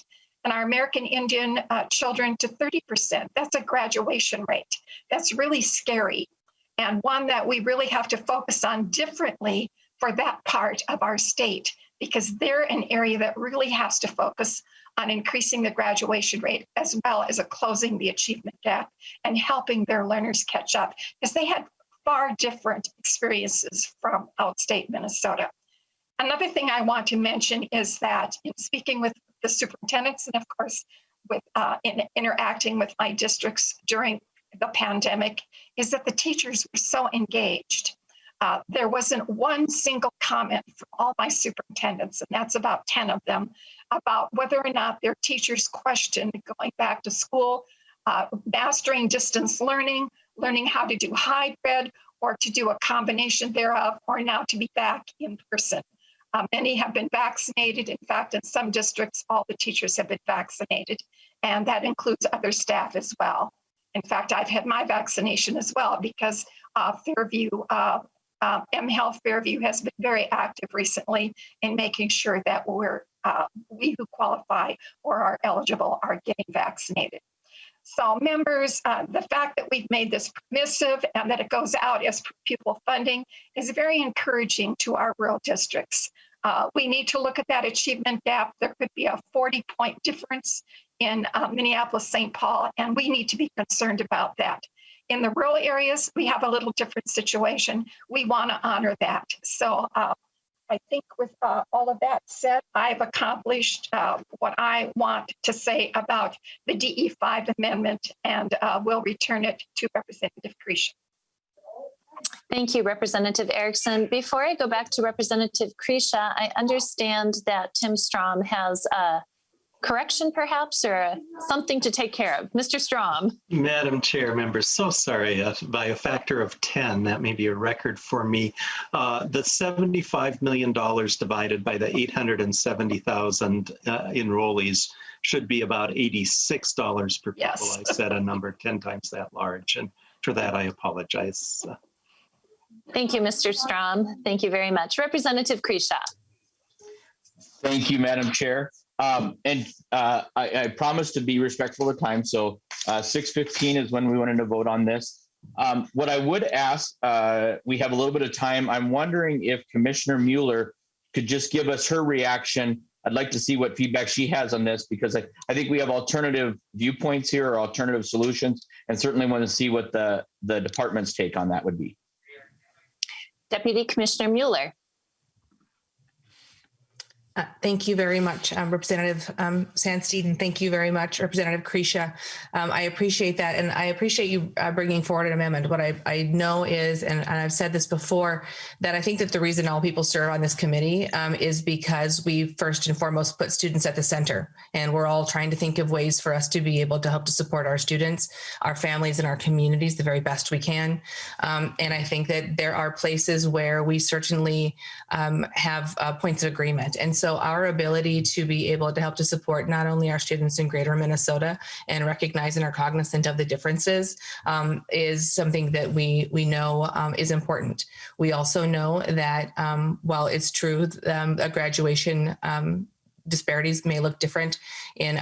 and our American Indian children to 30%. That's a graduation rate. That's really scary, and one that we really have to focus on differently for that part of our state, because they're an area that really has to focus on increasing the graduation rate as well as closing the achievement gap and helping their learners catch up, because they had far different experiences from outstate Minnesota. Another thing I want to mention is that in speaking with the superintendents and of course with in interacting with my districts during the pandemic is that the teachers were so engaged. There wasn't one single comment from all my superintendents, and that's about 10 of them, about whether or not their teachers questioned going back to school, mastering distance learning, learning how to do hybrid, or to do a combination thereof, or now to be back in person. Many have been vaccinated. In fact, in some districts, all the teachers have been vaccinated, and that includes other staff as well. In fact, I've had my vaccination as well because Fairview, mHealth Fairview has been very active recently in making sure that we who qualify or are eligible are getting vaccinated. So members, the fact that we've made this permissive and that it goes out as pupil funding is very encouraging to our rural districts. We need to look at that achievement gap. There could be a 40-point difference in Minneapolis-St. Paul, and we need to be concerned about that. In the rural areas, we have a little different situation. We want to honor that. So I think with all of that said, I've accomplished what I want to say about the DE5 amendment, and will return it to Representative Krisha. Thank you, Representative Erickson. Before I go back to Representative Krisha, I understand that Tim Strom has a correction perhaps, or something to take care of. Mr. Strom. Madam Chair, members, so sorry, by a factor of 10, that may be a record for me. The $75 million divided by the 870,000 enrollees should be about $86 per pupil. Yes. I said a number 10 times that large, and for that I apologize. Thank you, Mr. Strom. Thank you very much. Representative Krisha. Thank you, Madam Chair. I promise to be respectful of time. So 6:15 is when we wanted to vote on this. What I would ask, we have a little bit of time. I'm wondering if Commissioner Mueller could just give us her reaction. I'd like to see what feedback she has on this, because I think we have alternative viewpoints here, or alternative solutions, and certainly want to see what the department's take on that would be. Deputy Commissioner Mueller. Thank you very much, Representative Sandstein, and thank you very much, Representative Krisha. I appreciate that, and I appreciate you bringing forward an amendment. What I know is, and I've said this before, that I think that the reason all people serve on this committee is because we first and foremost put students at the center, and we're all trying to think of ways for us to be able to help to support our students, our families, and our communities the very best we can. And I think that there are places where we certainly have points of agreement. And so our ability to be able to help to support not only our students in Greater Minnesota and recognize and are cognizant of the differences is something that we know is important. We also know that while it's true that graduation disparities may look different in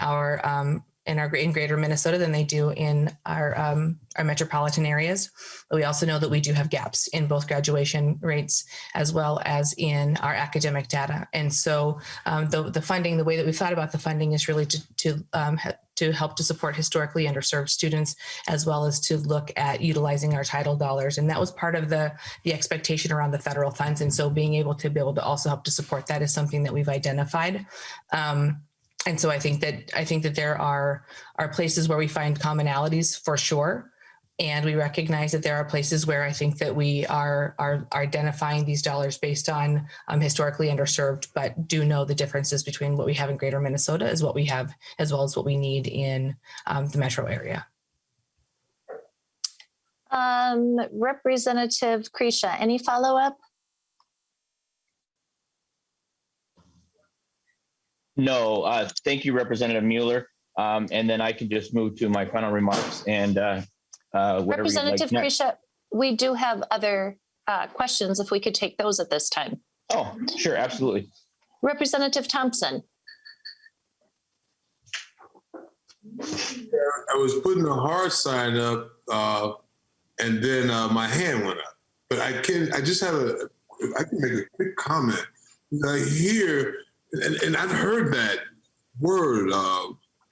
in Greater Minnesota than they do in our metropolitan areas. But we also know that we do have gaps in both graduation rates as well as in our academic data. And so the funding, the way that we've thought about the funding is really to help to support historically underserved students, as well as to look at utilizing our title dollars. And that was part of the expectation around the federal funds. And so being able to also help to support that is something that we've identified. And so I think that there are places where we find commonalities for sure. And we recognize that there are places where I think that we are identifying these dollars based on historically underserved, but do know the differences between what we have in Greater Minnesota as what we have, as well as what we need in the metro area. Representative Krisha, any follow-up? No, thank you, Representative Mueller. And then I can just move to my final remarks and Representative Krisha, we do have other questions if we could take those at this time. Oh, sure, absolutely. Representative Thompson. I was putting the hard sign up and then my hand went up. But I can make a quick comment. I hear, and I've heard that word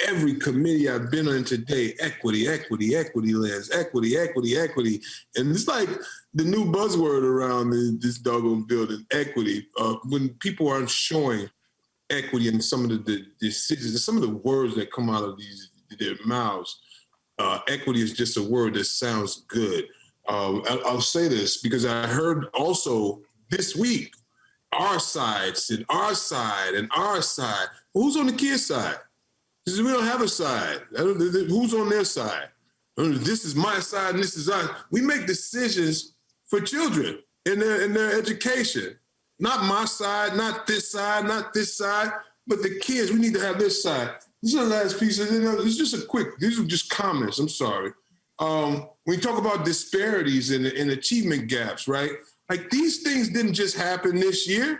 every committee I've been on today, equity, equity, equity lens, equity, equity, equity. And it's like the new buzzword around this doggone building, equity. When people aren't showing equity in some of the decisions, some of the words that come out of their mouths, equity is just a word that sounds good. I'll say this because I heard also this week, our side said our side and our side. Well, who's on the kid's side? We don't have a side. Who's on their side? This is my side and this is ours. We make decisions for children in their education. Not my side, not this side, but the kids, we need to have this side. This is the last piece. It's just these are just comments, I'm sorry. When you talk about disparities and achievement gaps, right? Like these things didn't just happen this year.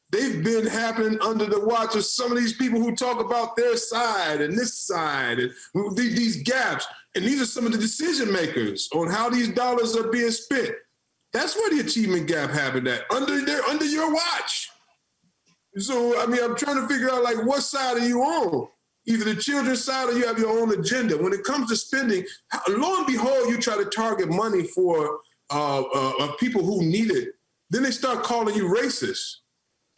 They've been happening under the watch of some of these people who talk about their side and this side and these gaps. And these are some of the decision makers on how these dollars are being spent. That's where the achievement gap happened at, under your watch. So, I mean, I'm trying to figure out, like, what side are you on? Either the children's side or you have your own agenda. When it comes to spending, lo and behold, you try to target money for people who need it. Then they start calling you racist.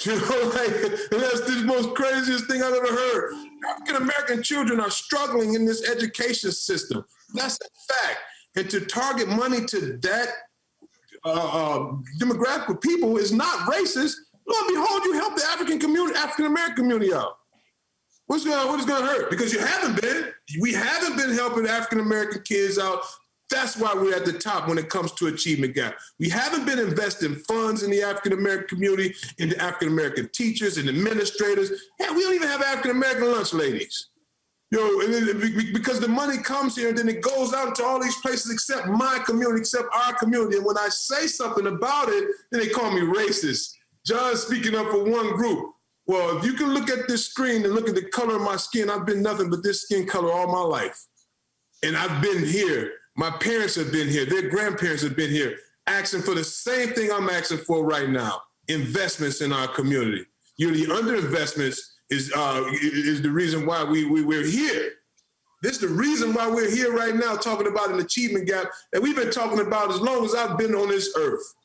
You know, like, and that's the most craziest thing I've ever heard. African-American children are struggling in this education system. That's a fact. And to target money to that demographic of people is not racist. Lo and behold, you help the African-American community out. What is going to hurt? Because you haven't been. We haven't been helping African-American kids out. That's why we're at the top when it comes to achievement gap. We haven't been investing funds in the African-American community, in the African-American teachers and administrators. Hell, we don't even have African-American lunch ladies. You know, because the money comes here and then it goes out to all these places except my community, except our community. And when I say something about it, then they call me racist. John's speaking up for one group. Well, if you can look at this screen and look at the color of my skin, I've been nothing but this skin color all my life. And I've been here. My parents have been here. Their grandparents have been here asking for the same thing I'm asking for right now, investments in our community. You know, the underinvestments is the reason why we're here. This is the reason why we're here right now talking about an achievement gap that we've been talking about as long as I've been on this earth.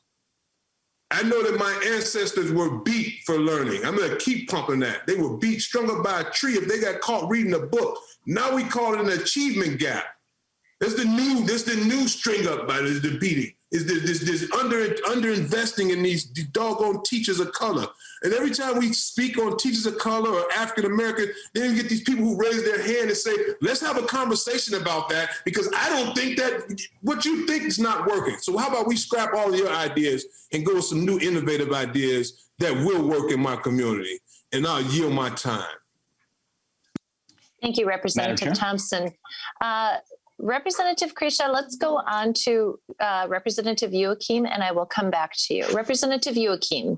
I know that my ancestors were beat for learning. I'm going to keep pumping that. They were beat, strung up by a tree if they got caught reading a book. Now we call it an achievement gap. That's the new string up by the beating. Is this under investing in these doggone teachers of color. And every time we speak on teachers of color or African American, then we get these people who raise their hand and say, let's have a conversation about that because I don't think that what you think is not working. So how about we scrap all of your ideas and go with some new innovative ideas that will work in my community? And I'll yield my time. Thank you, Representative Thompson. Representative Krisha, let's go on to Representative Joachim, and I will come back to you. Representative Joachim.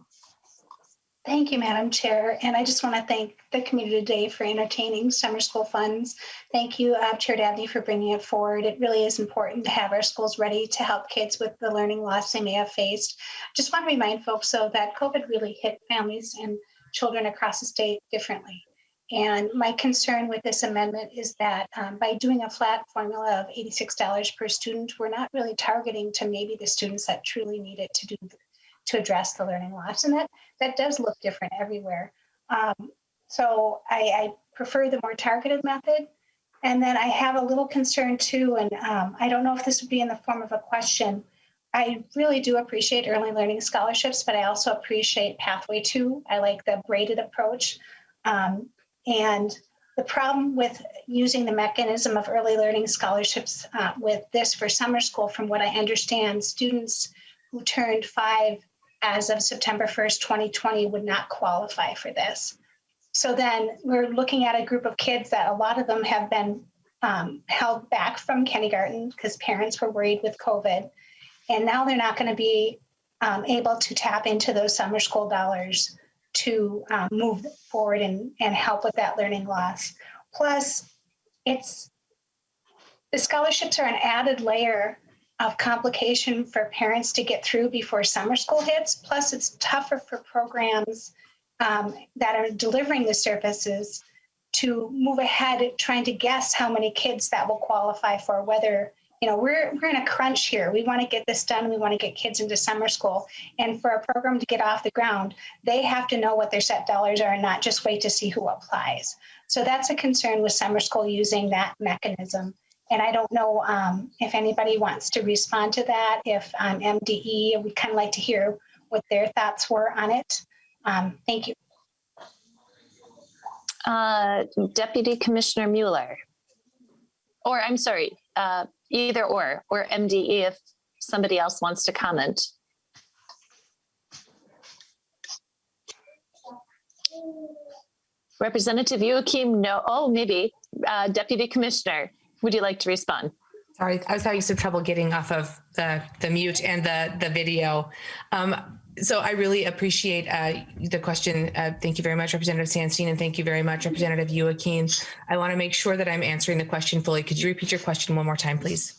Thank you, Madam Chair. And I just want to thank the community today for entertaining summer school funds. Thank you, Chair Davnie, for bringing it forward. It really is important to have our schools ready to help kids with the learning loss they may have faced. Just want to remind folks, though, that COVID really hit families and children across the state differently. And my concern with this amendment is that by doing a flat formula of $86 per student, we're not really targeting to maybe the students that truly need it to address the learning loss. And that does look different everywhere. So I prefer the more targeted method. And then I have a little concern too, and I don't know if this would be in the form of a question. I really do appreciate early learning scholarships, but I also appreciate Pathway 2. I like the braided approach. And the problem with using the mechanism of early learning scholarships with this for summer school, from what I understand, students who turned 5 as of September 1st, 2020 would not qualify for this. So then we're looking at a group of kids that a lot of them have been held back from kindergarten because parents were worried with COVID. And now they're not going to be able to tap into those summer school dollars to move forward and help with that learning loss. Plus, the scholarships are an added layer of complication for parents to get through before summer school hits. Plus, it's tougher for programs that are delivering the services to move ahead trying to guess how many kids that will qualify for, whether, you know, we're in a crunch here. We want to get this done. We want to get kids into summer school. And for a program to get off the ground, they have to know what their set dollars are and not just wait to see who applies. So that's a concern with summer school using that mechanism. And I don't know if anybody wants to respond to that. If MDE, we'd kind of like to hear what their thoughts were on it. Thank you. Deputy Commissioner Mueller. Or I'm sorry, either or MDE if somebody else wants to comment. Representative Joachim, no. Oh, maybe. Deputy Commissioner, would you like to respond? Sorry, I was having some trouble getting off of the mute and the video. So I really appreciate the question. Thank you very much, Representative Sandstein, and thank you very much, Representative Joachim. I want to make sure that I'm answering the question fully. Could you repeat your question one more time, please?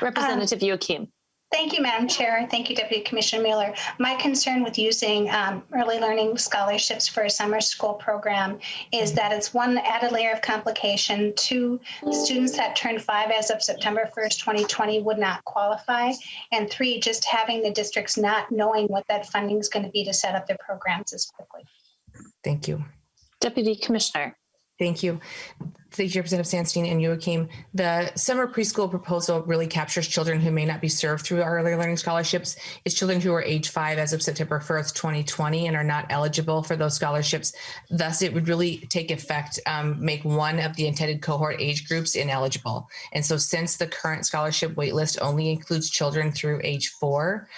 Representative Joachim. Thank you, Madam Chair. Thank you, Deputy Commissioner Mueller. My concern with using early learning scholarships for a summer school program is that it's one added layer of complication. Two, students that turned 5 as of September 1st, 2020 would not qualify. And 3, just having the districts not knowing what that funding is going to be to set up their programs as quickly. Thank you. Deputy Commissioner. Thank you. Thank you, Representative Sandstein and Joachim. The summer preschool proposal really captures children who may not be served through our early learning scholarships. It's children who are age 5 as of September 1st, 2020 and are not eligible for those scholarships. Thus, it would really take effect, make one of the intended cohort age groups ineligible. And so since the current scholarship waitlist only includes children through age 4,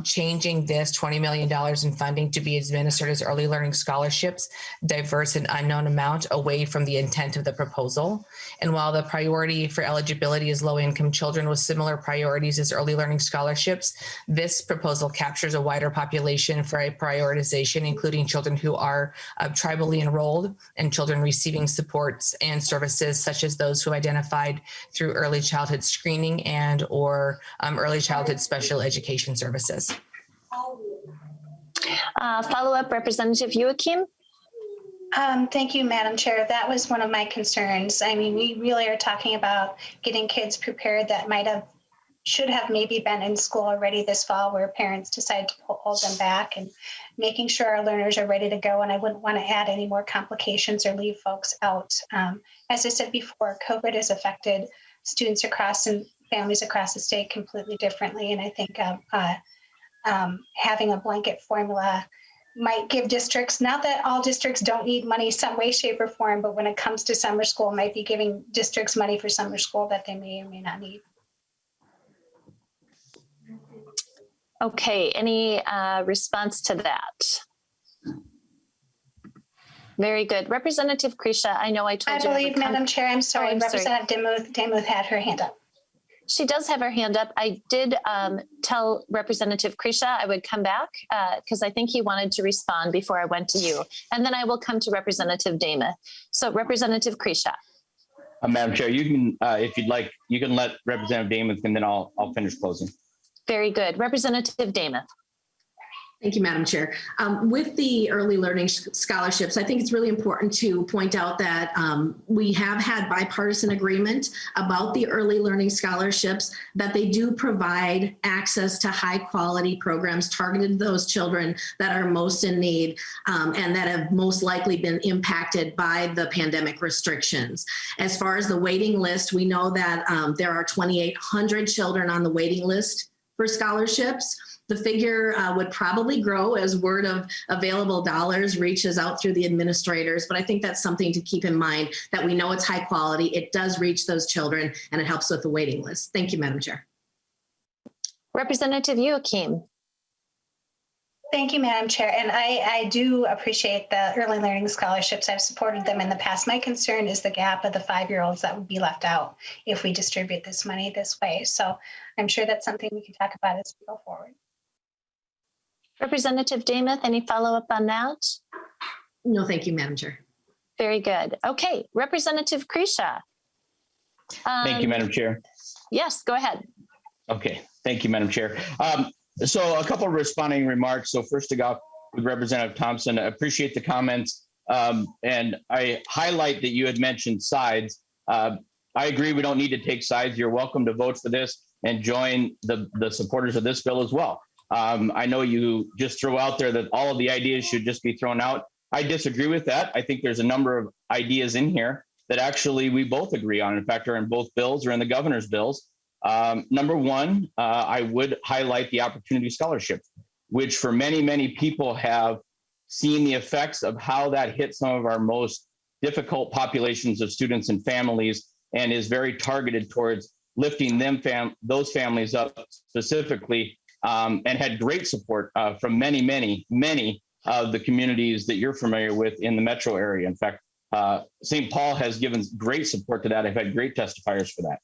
changing this $20 million in funding to be administered as early learning scholarships diverts an unknown amount away from the intent of the proposal. And while the priority for eligibility is low-income children with similar priorities as early learning scholarships, this proposal captures a wider population for a prioritization, including children who are tribally enrolled and children receiving supports and services such as those who identified through early childhood screening and or early childhood special education services. Follow-up, Representative Joachim. Thank you, Madam Chair. That was one of my concerns. I mean, we really are talking about getting kids prepared that should have maybe been in school already this fall where parents decide to hold them back, and making sure our learners are ready to go. And I wouldn't want to add any more complications or leave folks out. As I said before, COVID has affected students across and families across the state completely differently. And I think having a blanket formula might give districts, not that all districts don't need money some way, shape, or form, but when it comes to summer school, might be giving districts money for summer school that they may or may not need. Okay, any response to that? Very good. Representative Krisha, I know I told you. I believe, Madam Chair, I'm sorry, Representative Demuth had her hand up. She does have her hand up. I did tell Representative Krisha I would come back because I think he wanted to respond before I went to you. And then I will come to Representative Demuth. So Representative Krisha. Madam Chair, you can, if you'd like, you can let Representative Demuth and then I'll finish closing. Very good. Representative Demuth. Thank you, Madam Chair. With the early learning scholarships, I think it's really important to point out that we have had bipartisan agreement about the early learning scholarships, that they do provide access to high quality programs targeted to those children that are most in need and that have most likely been impacted by the pandemic restrictions. As far as the waiting list, we know that there are 2,800 children on the waiting list for scholarships. The figure would probably grow as word of available dollars reaches out through the administrators, but I think that's something to keep in mind, that we know it's high quality, it does reach those children, and it helps with the waiting list. Thank you, Madam Chair. Representative Joachim. Thank you, Madam Chair. And I do appreciate the early learning scholarships. I've supported them in the past. My concern is the gap of the 5-year-olds that would be left out if we distribute this money this way. So I'm sure that's something we can talk about as we go forward. Representative Demuth, any follow-up on that? No, thank you, Madam Chair. Very good. Okay, Representative Krisha. Thank you, Madam Chair. Yes, go ahead. Okay, thank you, Madam Chair. So a couple of responding remarks. So first to go with Representative Thompson, I appreciate the comments And I highlight that you had mentioned sides. I agree we don't need to take sides. You're welcome to vote for this and join the supporters of this bill as well. I know you just throw out there that all of the ideas should just be thrown out. I disagree with that. I think there's a number of ideas in here that actually we both agree on. In fact, are in both bills or in the governor's bills. Number one, I would highlight the Opportunity Scholarship, which for many, many people have seen the effects of how that hit some of our most difficult populations of students and families, and is very targeted towards lifting those families up specifically, and had great support from many, many, many of the communities that you're familiar with in the metro area. In fact, St. Paul has given great support to that. I've had great testifiers for that.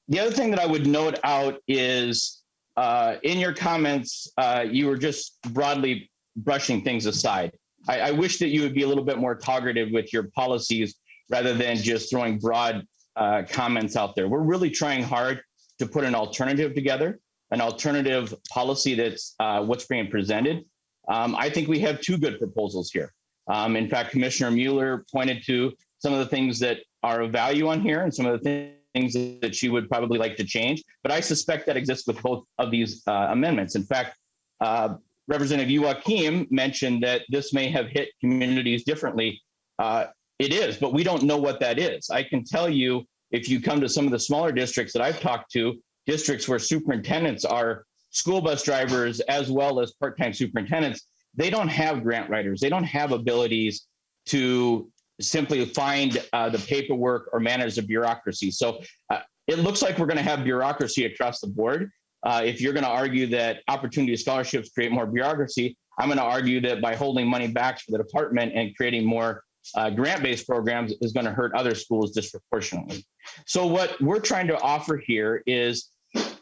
The other thing that I would note out is in your comments, you were just broadly brushing things aside. I wish that you would be a little bit more targeted with your policies rather than just throwing broad comments out there. We're really trying hard to put an alternative together, an alternative policy that's what's being presented. I think we have two good proposals here. In fact, Commissioner Mueller pointed to some of the things that are of value on here and some of the things that she would probably like to change, but I suspect that exists with both of these amendments. In fact, Representative Joachim mentioned that this may have hit communities differently. It is, but we don't know what that is. I can tell you, if you come to some of the smaller districts that I've talked to, districts where superintendents are school bus drivers as well as part-time superintendents, they don't have grant writers. They don't have abilities to simply find the paperwork or manage the bureaucracy. So it looks like we're going to have bureaucracy across the board. If you're going to argue that opportunity scholarships create more bureaucracy, I'm going to argue that by holding money back for the department and creating more grant-based programs is going to hurt other schools disproportionately. So what we're trying to offer here is,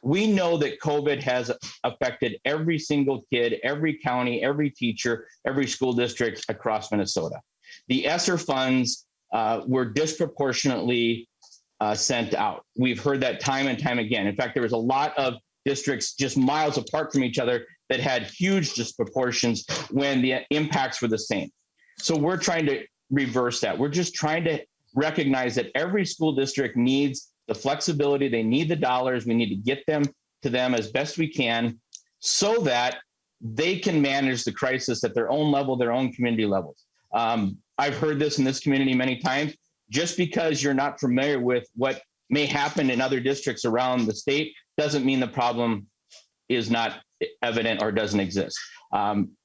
we know that COVID has affected every single kid, every county, every teacher, every school district across Minnesota. The ESSER funds were disproportionately sent out. We've heard that time and time again. In fact, there was a lot of districts just miles apart from each other that had huge disproportions when the impacts were the same. So we're trying to reverse that. We're just trying to recognize that every school district needs the flexibility, they need the dollars, we need to get them to them as best we can so that they can manage the crisis at their own level, their own community levels. I've heard this in this community many times. Just because you're not familiar with what may happen in other districts around the state doesn't mean the problem is not evident or doesn't exist.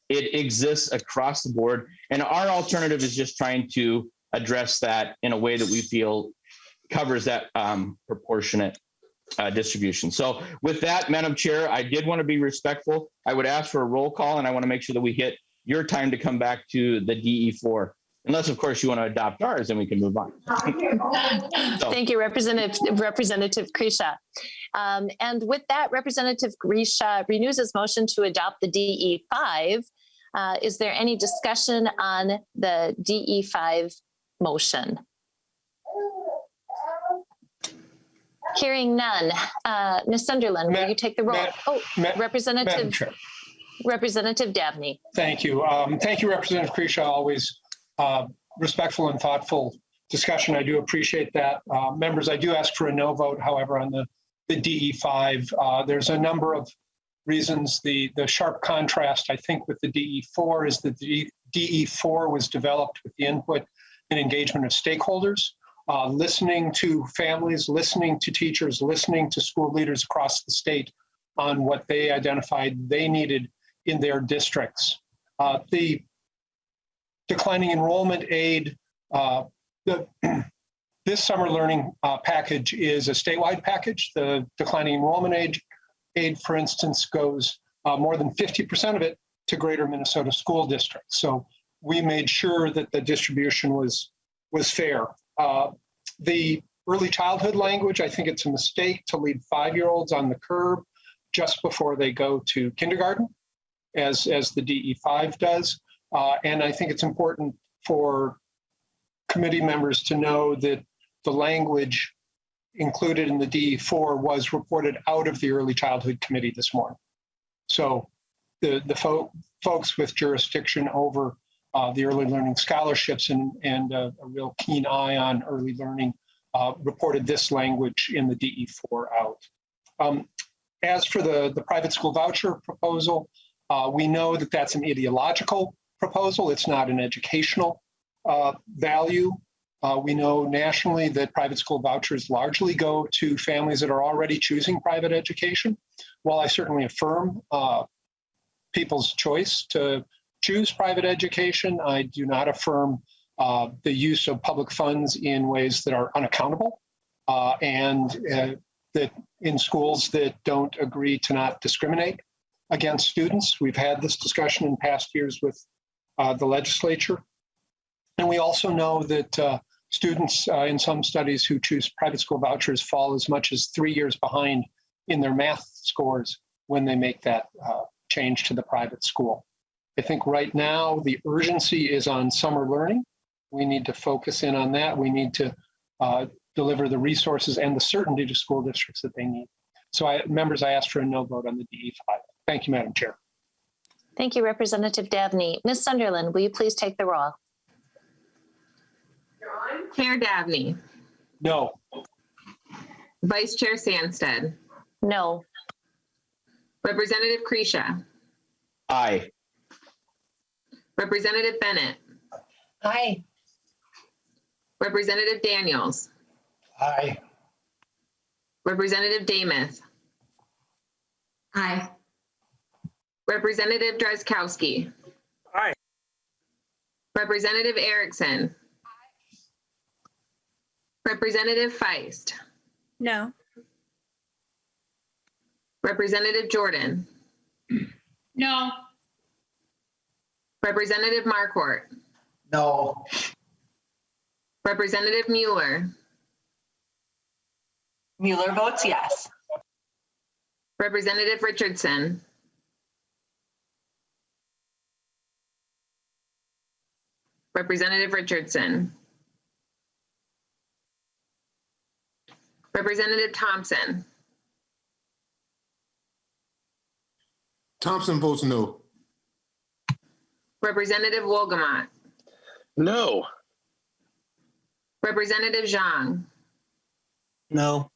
It exists across the board, and our alternative is just trying to address that in a way that we feel covers that proportionate distribution. So with that, Madam Chair, I did want to be respectful. I would ask for a roll call, and I want to make sure that we hit your time to come back to the DE4. Unless, of course, you want to adopt ours, then we can move on. So. Thank you, Representative Grisha. And with that, Representative Grisha renews his motion to adopt the DE5. Is there any discussion on the DE5 motion? Hearing none. Ms. Sunderland, will you take the roll? Representative Davnie. Thank you. Thank you, Representative Grisha. Always respectful and thoughtful discussion. I do appreciate that. Members, I do ask for a no vote, however, on the DE5. There's a number of reasons. The sharp contrast, I think, with the DE4 is that the DE4 was developed with the input and engagement of stakeholders, listening to families, listening to teachers, listening to school leaders across the state on what they identified they needed in their districts. The declining enrollment aid, this summer learning package is a statewide package. The declining enrollment aid, for instance, goes more than 50% of it to greater Minnesota school districts. So we made sure that the distribution was fair. The early childhood language, I think it's a mistake to leave 5-year-olds on the curb just before they go to kindergarten, as the DE5 does. And I think it's important for committee members to know that the language included in the DE4 was reported out of the Early Childhood Committee this morning. So the folks with jurisdiction over the early learning scholarships and a real keen eye on early learning, reported this language in the DE4 out. As for the private school voucher proposal, we know that that's an ideological proposal. It's not an educational value. We know nationally that private school vouchers largely go to families that are already choosing private education. While I certainly affirm people's choice to choose private education, I do not affirm the use of public funds in ways that are unaccountable and that in schools that don't agree to not discriminate against students. We've had this discussion in past years with the legislature. And we also know that students in some studies who choose private school vouchers fall as much as 3 years behind in their math scores when they make that change to the private school. I think right now the urgency is on summer learning. We need to focus in on that. We need to deliver the resources and the certainty to school districts that they need. So members, I asked for a no vote on the DE5. Thank you, Madam Chair. Thank you, Representative Davnie. Ms. Sunderland, will you please take the roll? Chair Davnie. No. Vice Chair Sandsted. No. Representative Krisha. Aye. Representative Bennett. Aye. Representative Daniels. Aye. Representative Damath. Aye. Representative Drazkowski. Aye. Representative Erickson. Representative Feist. No. Representative Jordan. No. Representative Marquardt. No. Representative Mueller. Mueller votes yes. Representative Richardson. Representative Richardson. Representative Thompson. Thompson votes no. Representative Wolgamott. No. Representative Zhang. No.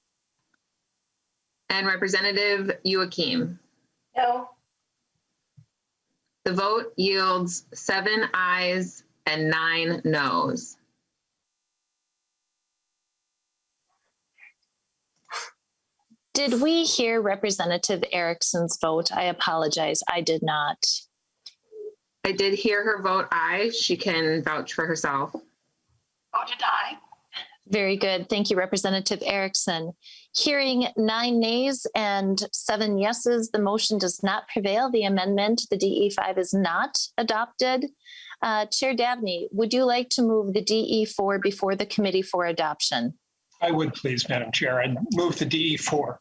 And Representative Joachim. No. The vote yields 7 ayes and 9 noes. Did we hear Representative Erickson's vote? I apologize. I did not. I did hear her vote aye. She can vouch for herself. Voted aye. Very good. Thank you, Representative Erickson. Hearing 9 nays and 7 yeses, the motion does not prevail. The amendment, the DE5, is not adopted. Chair Davnie, would you like to move the DE4 before the committee for adoption? I would please, Madam Chair. I'd move the DE4.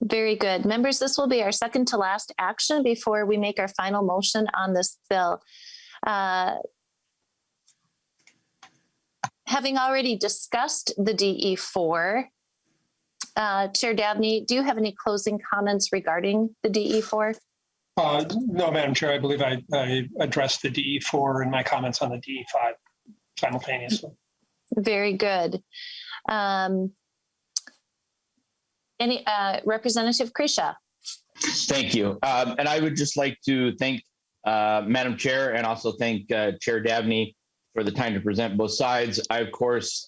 Very good. Members, this will be our second to last action before we make our final motion on this bill. Having already discussed the DE4, Chair Davnie, do you have any closing comments regarding the DE4? No, Madam Chair, I believe I addressed the DE4 in my comments on the DE5 simultaneously. Very good. Representative Krisha. Thank you. And I would just like to thank Madam Chair and also thank Chair Davnie for the time to present both sides. I, of course,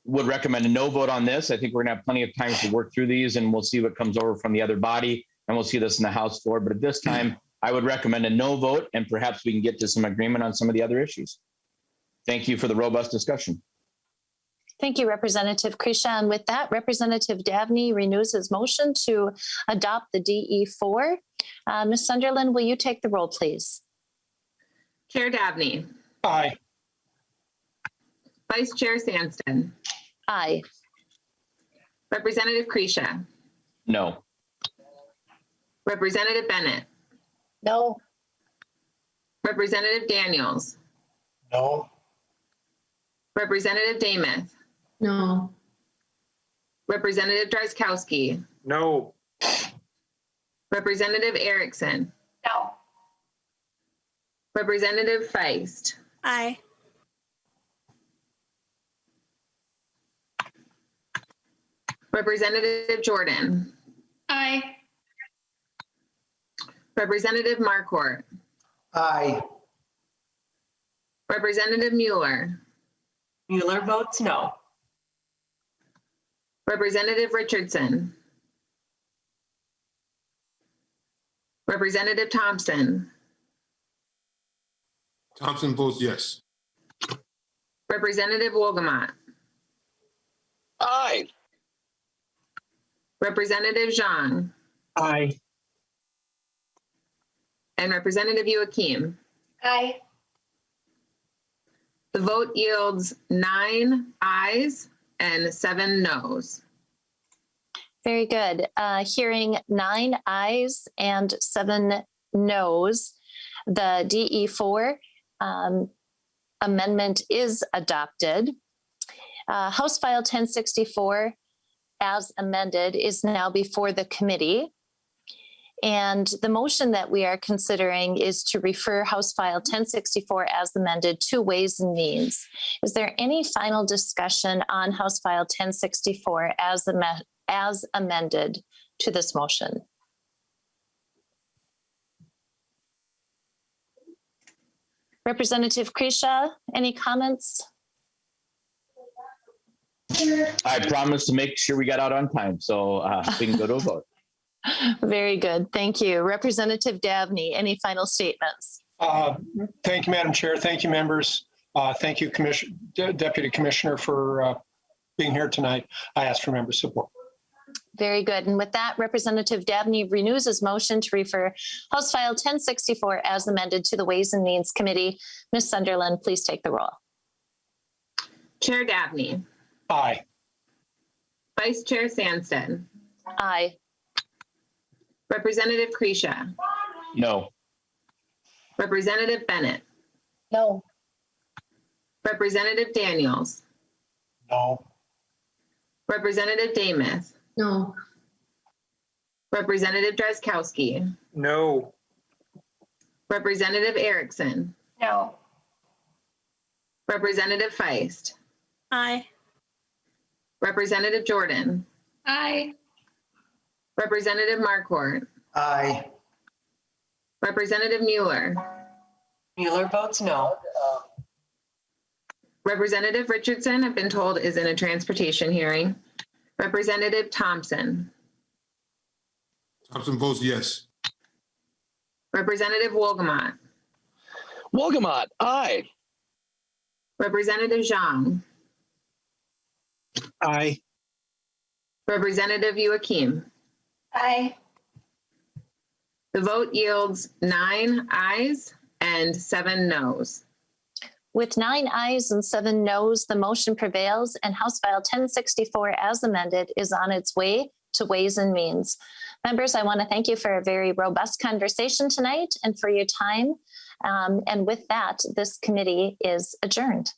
would recommend a no vote on this. I think we're gonna have plenty of time to work through these and we'll see what comes over from the other body and we'll see this in the House floor. But at this time, I would recommend a no vote and perhaps we can get to some agreement on some of the other issues. Thank you for the robust discussion. Thank you, Representative Krisha. And with that, Representative Davnie renews his motion to adopt the DE4. Ms. Sunderland, will you take the roll, please? Chair Davnie. Aye. Vice Chair Sandston. Aye. Representative Krisha. No. Representative Bennett. No. Representative Daniels. No. Representative Damath. No. Representative Drazkowski. No. Representative Erickson. No. Representative Feist. Aye. Representative Jordan. Aye. Representative Marquardt. Aye. Representative Mueller. Mueller votes no. Representative Richardson. Representative Thompson. Thompson votes yes. Representative Wolgamott. Aye. Representative Zhang. Aye. And Representative Joachim. Aye. The vote yields 9 ayes and 7 noes. Very good. Hearing 9 ayes and 7 noes, the DE4 amendment is adopted. House File 1064, as amended, is now before the committee. And the motion that we are considering is to refer House File 1064 as amended to Ways and Means. Is there any final discussion on House File 1064 as amended to this motion? Representative Krisha, any comments? I promised to make sure we got out on time, so we can go to a vote. Very good. Thank you. Representative Davnie, any final statements? Thank you, Madam Chair. Thank you, members. Thank you, Deputy Commissioner, for being here tonight. I ask for member support. Very good. And with that, Representative Davnie renews his motion to refer House File 1064 as amended to the Ways and Means Committee. Ms. Sunderland, please take the roll. Chair Davnie. Aye. Vice Chair Sandsted. Aye. Representative Krisha. No. Representative Bennett. No. Representative Daniels. No. Representative Damath. No. Representative Drazkowski. No. Representative Erickson. No. Representative Feist. Aye. Representative Jordan. Aye. Representative Marquardt. Aye. Representative Mueller. Mueller votes no. Representative Richardson, I've been told, is in a transportation hearing. Representative Thompson. Thompson votes yes. Representative Wolgamott. Wolgamott. Aye. Representative Zhang. Aye. Representative Joachim. Aye. The vote yields 9 ayes and 7 noes. With 9 ayes and 7 noes, the motion prevails and House File 1064 as amended is on its way to Ways and Means. Members, I want to thank you for a very robust conversation tonight and for your time. And with that, this committee is adjourned.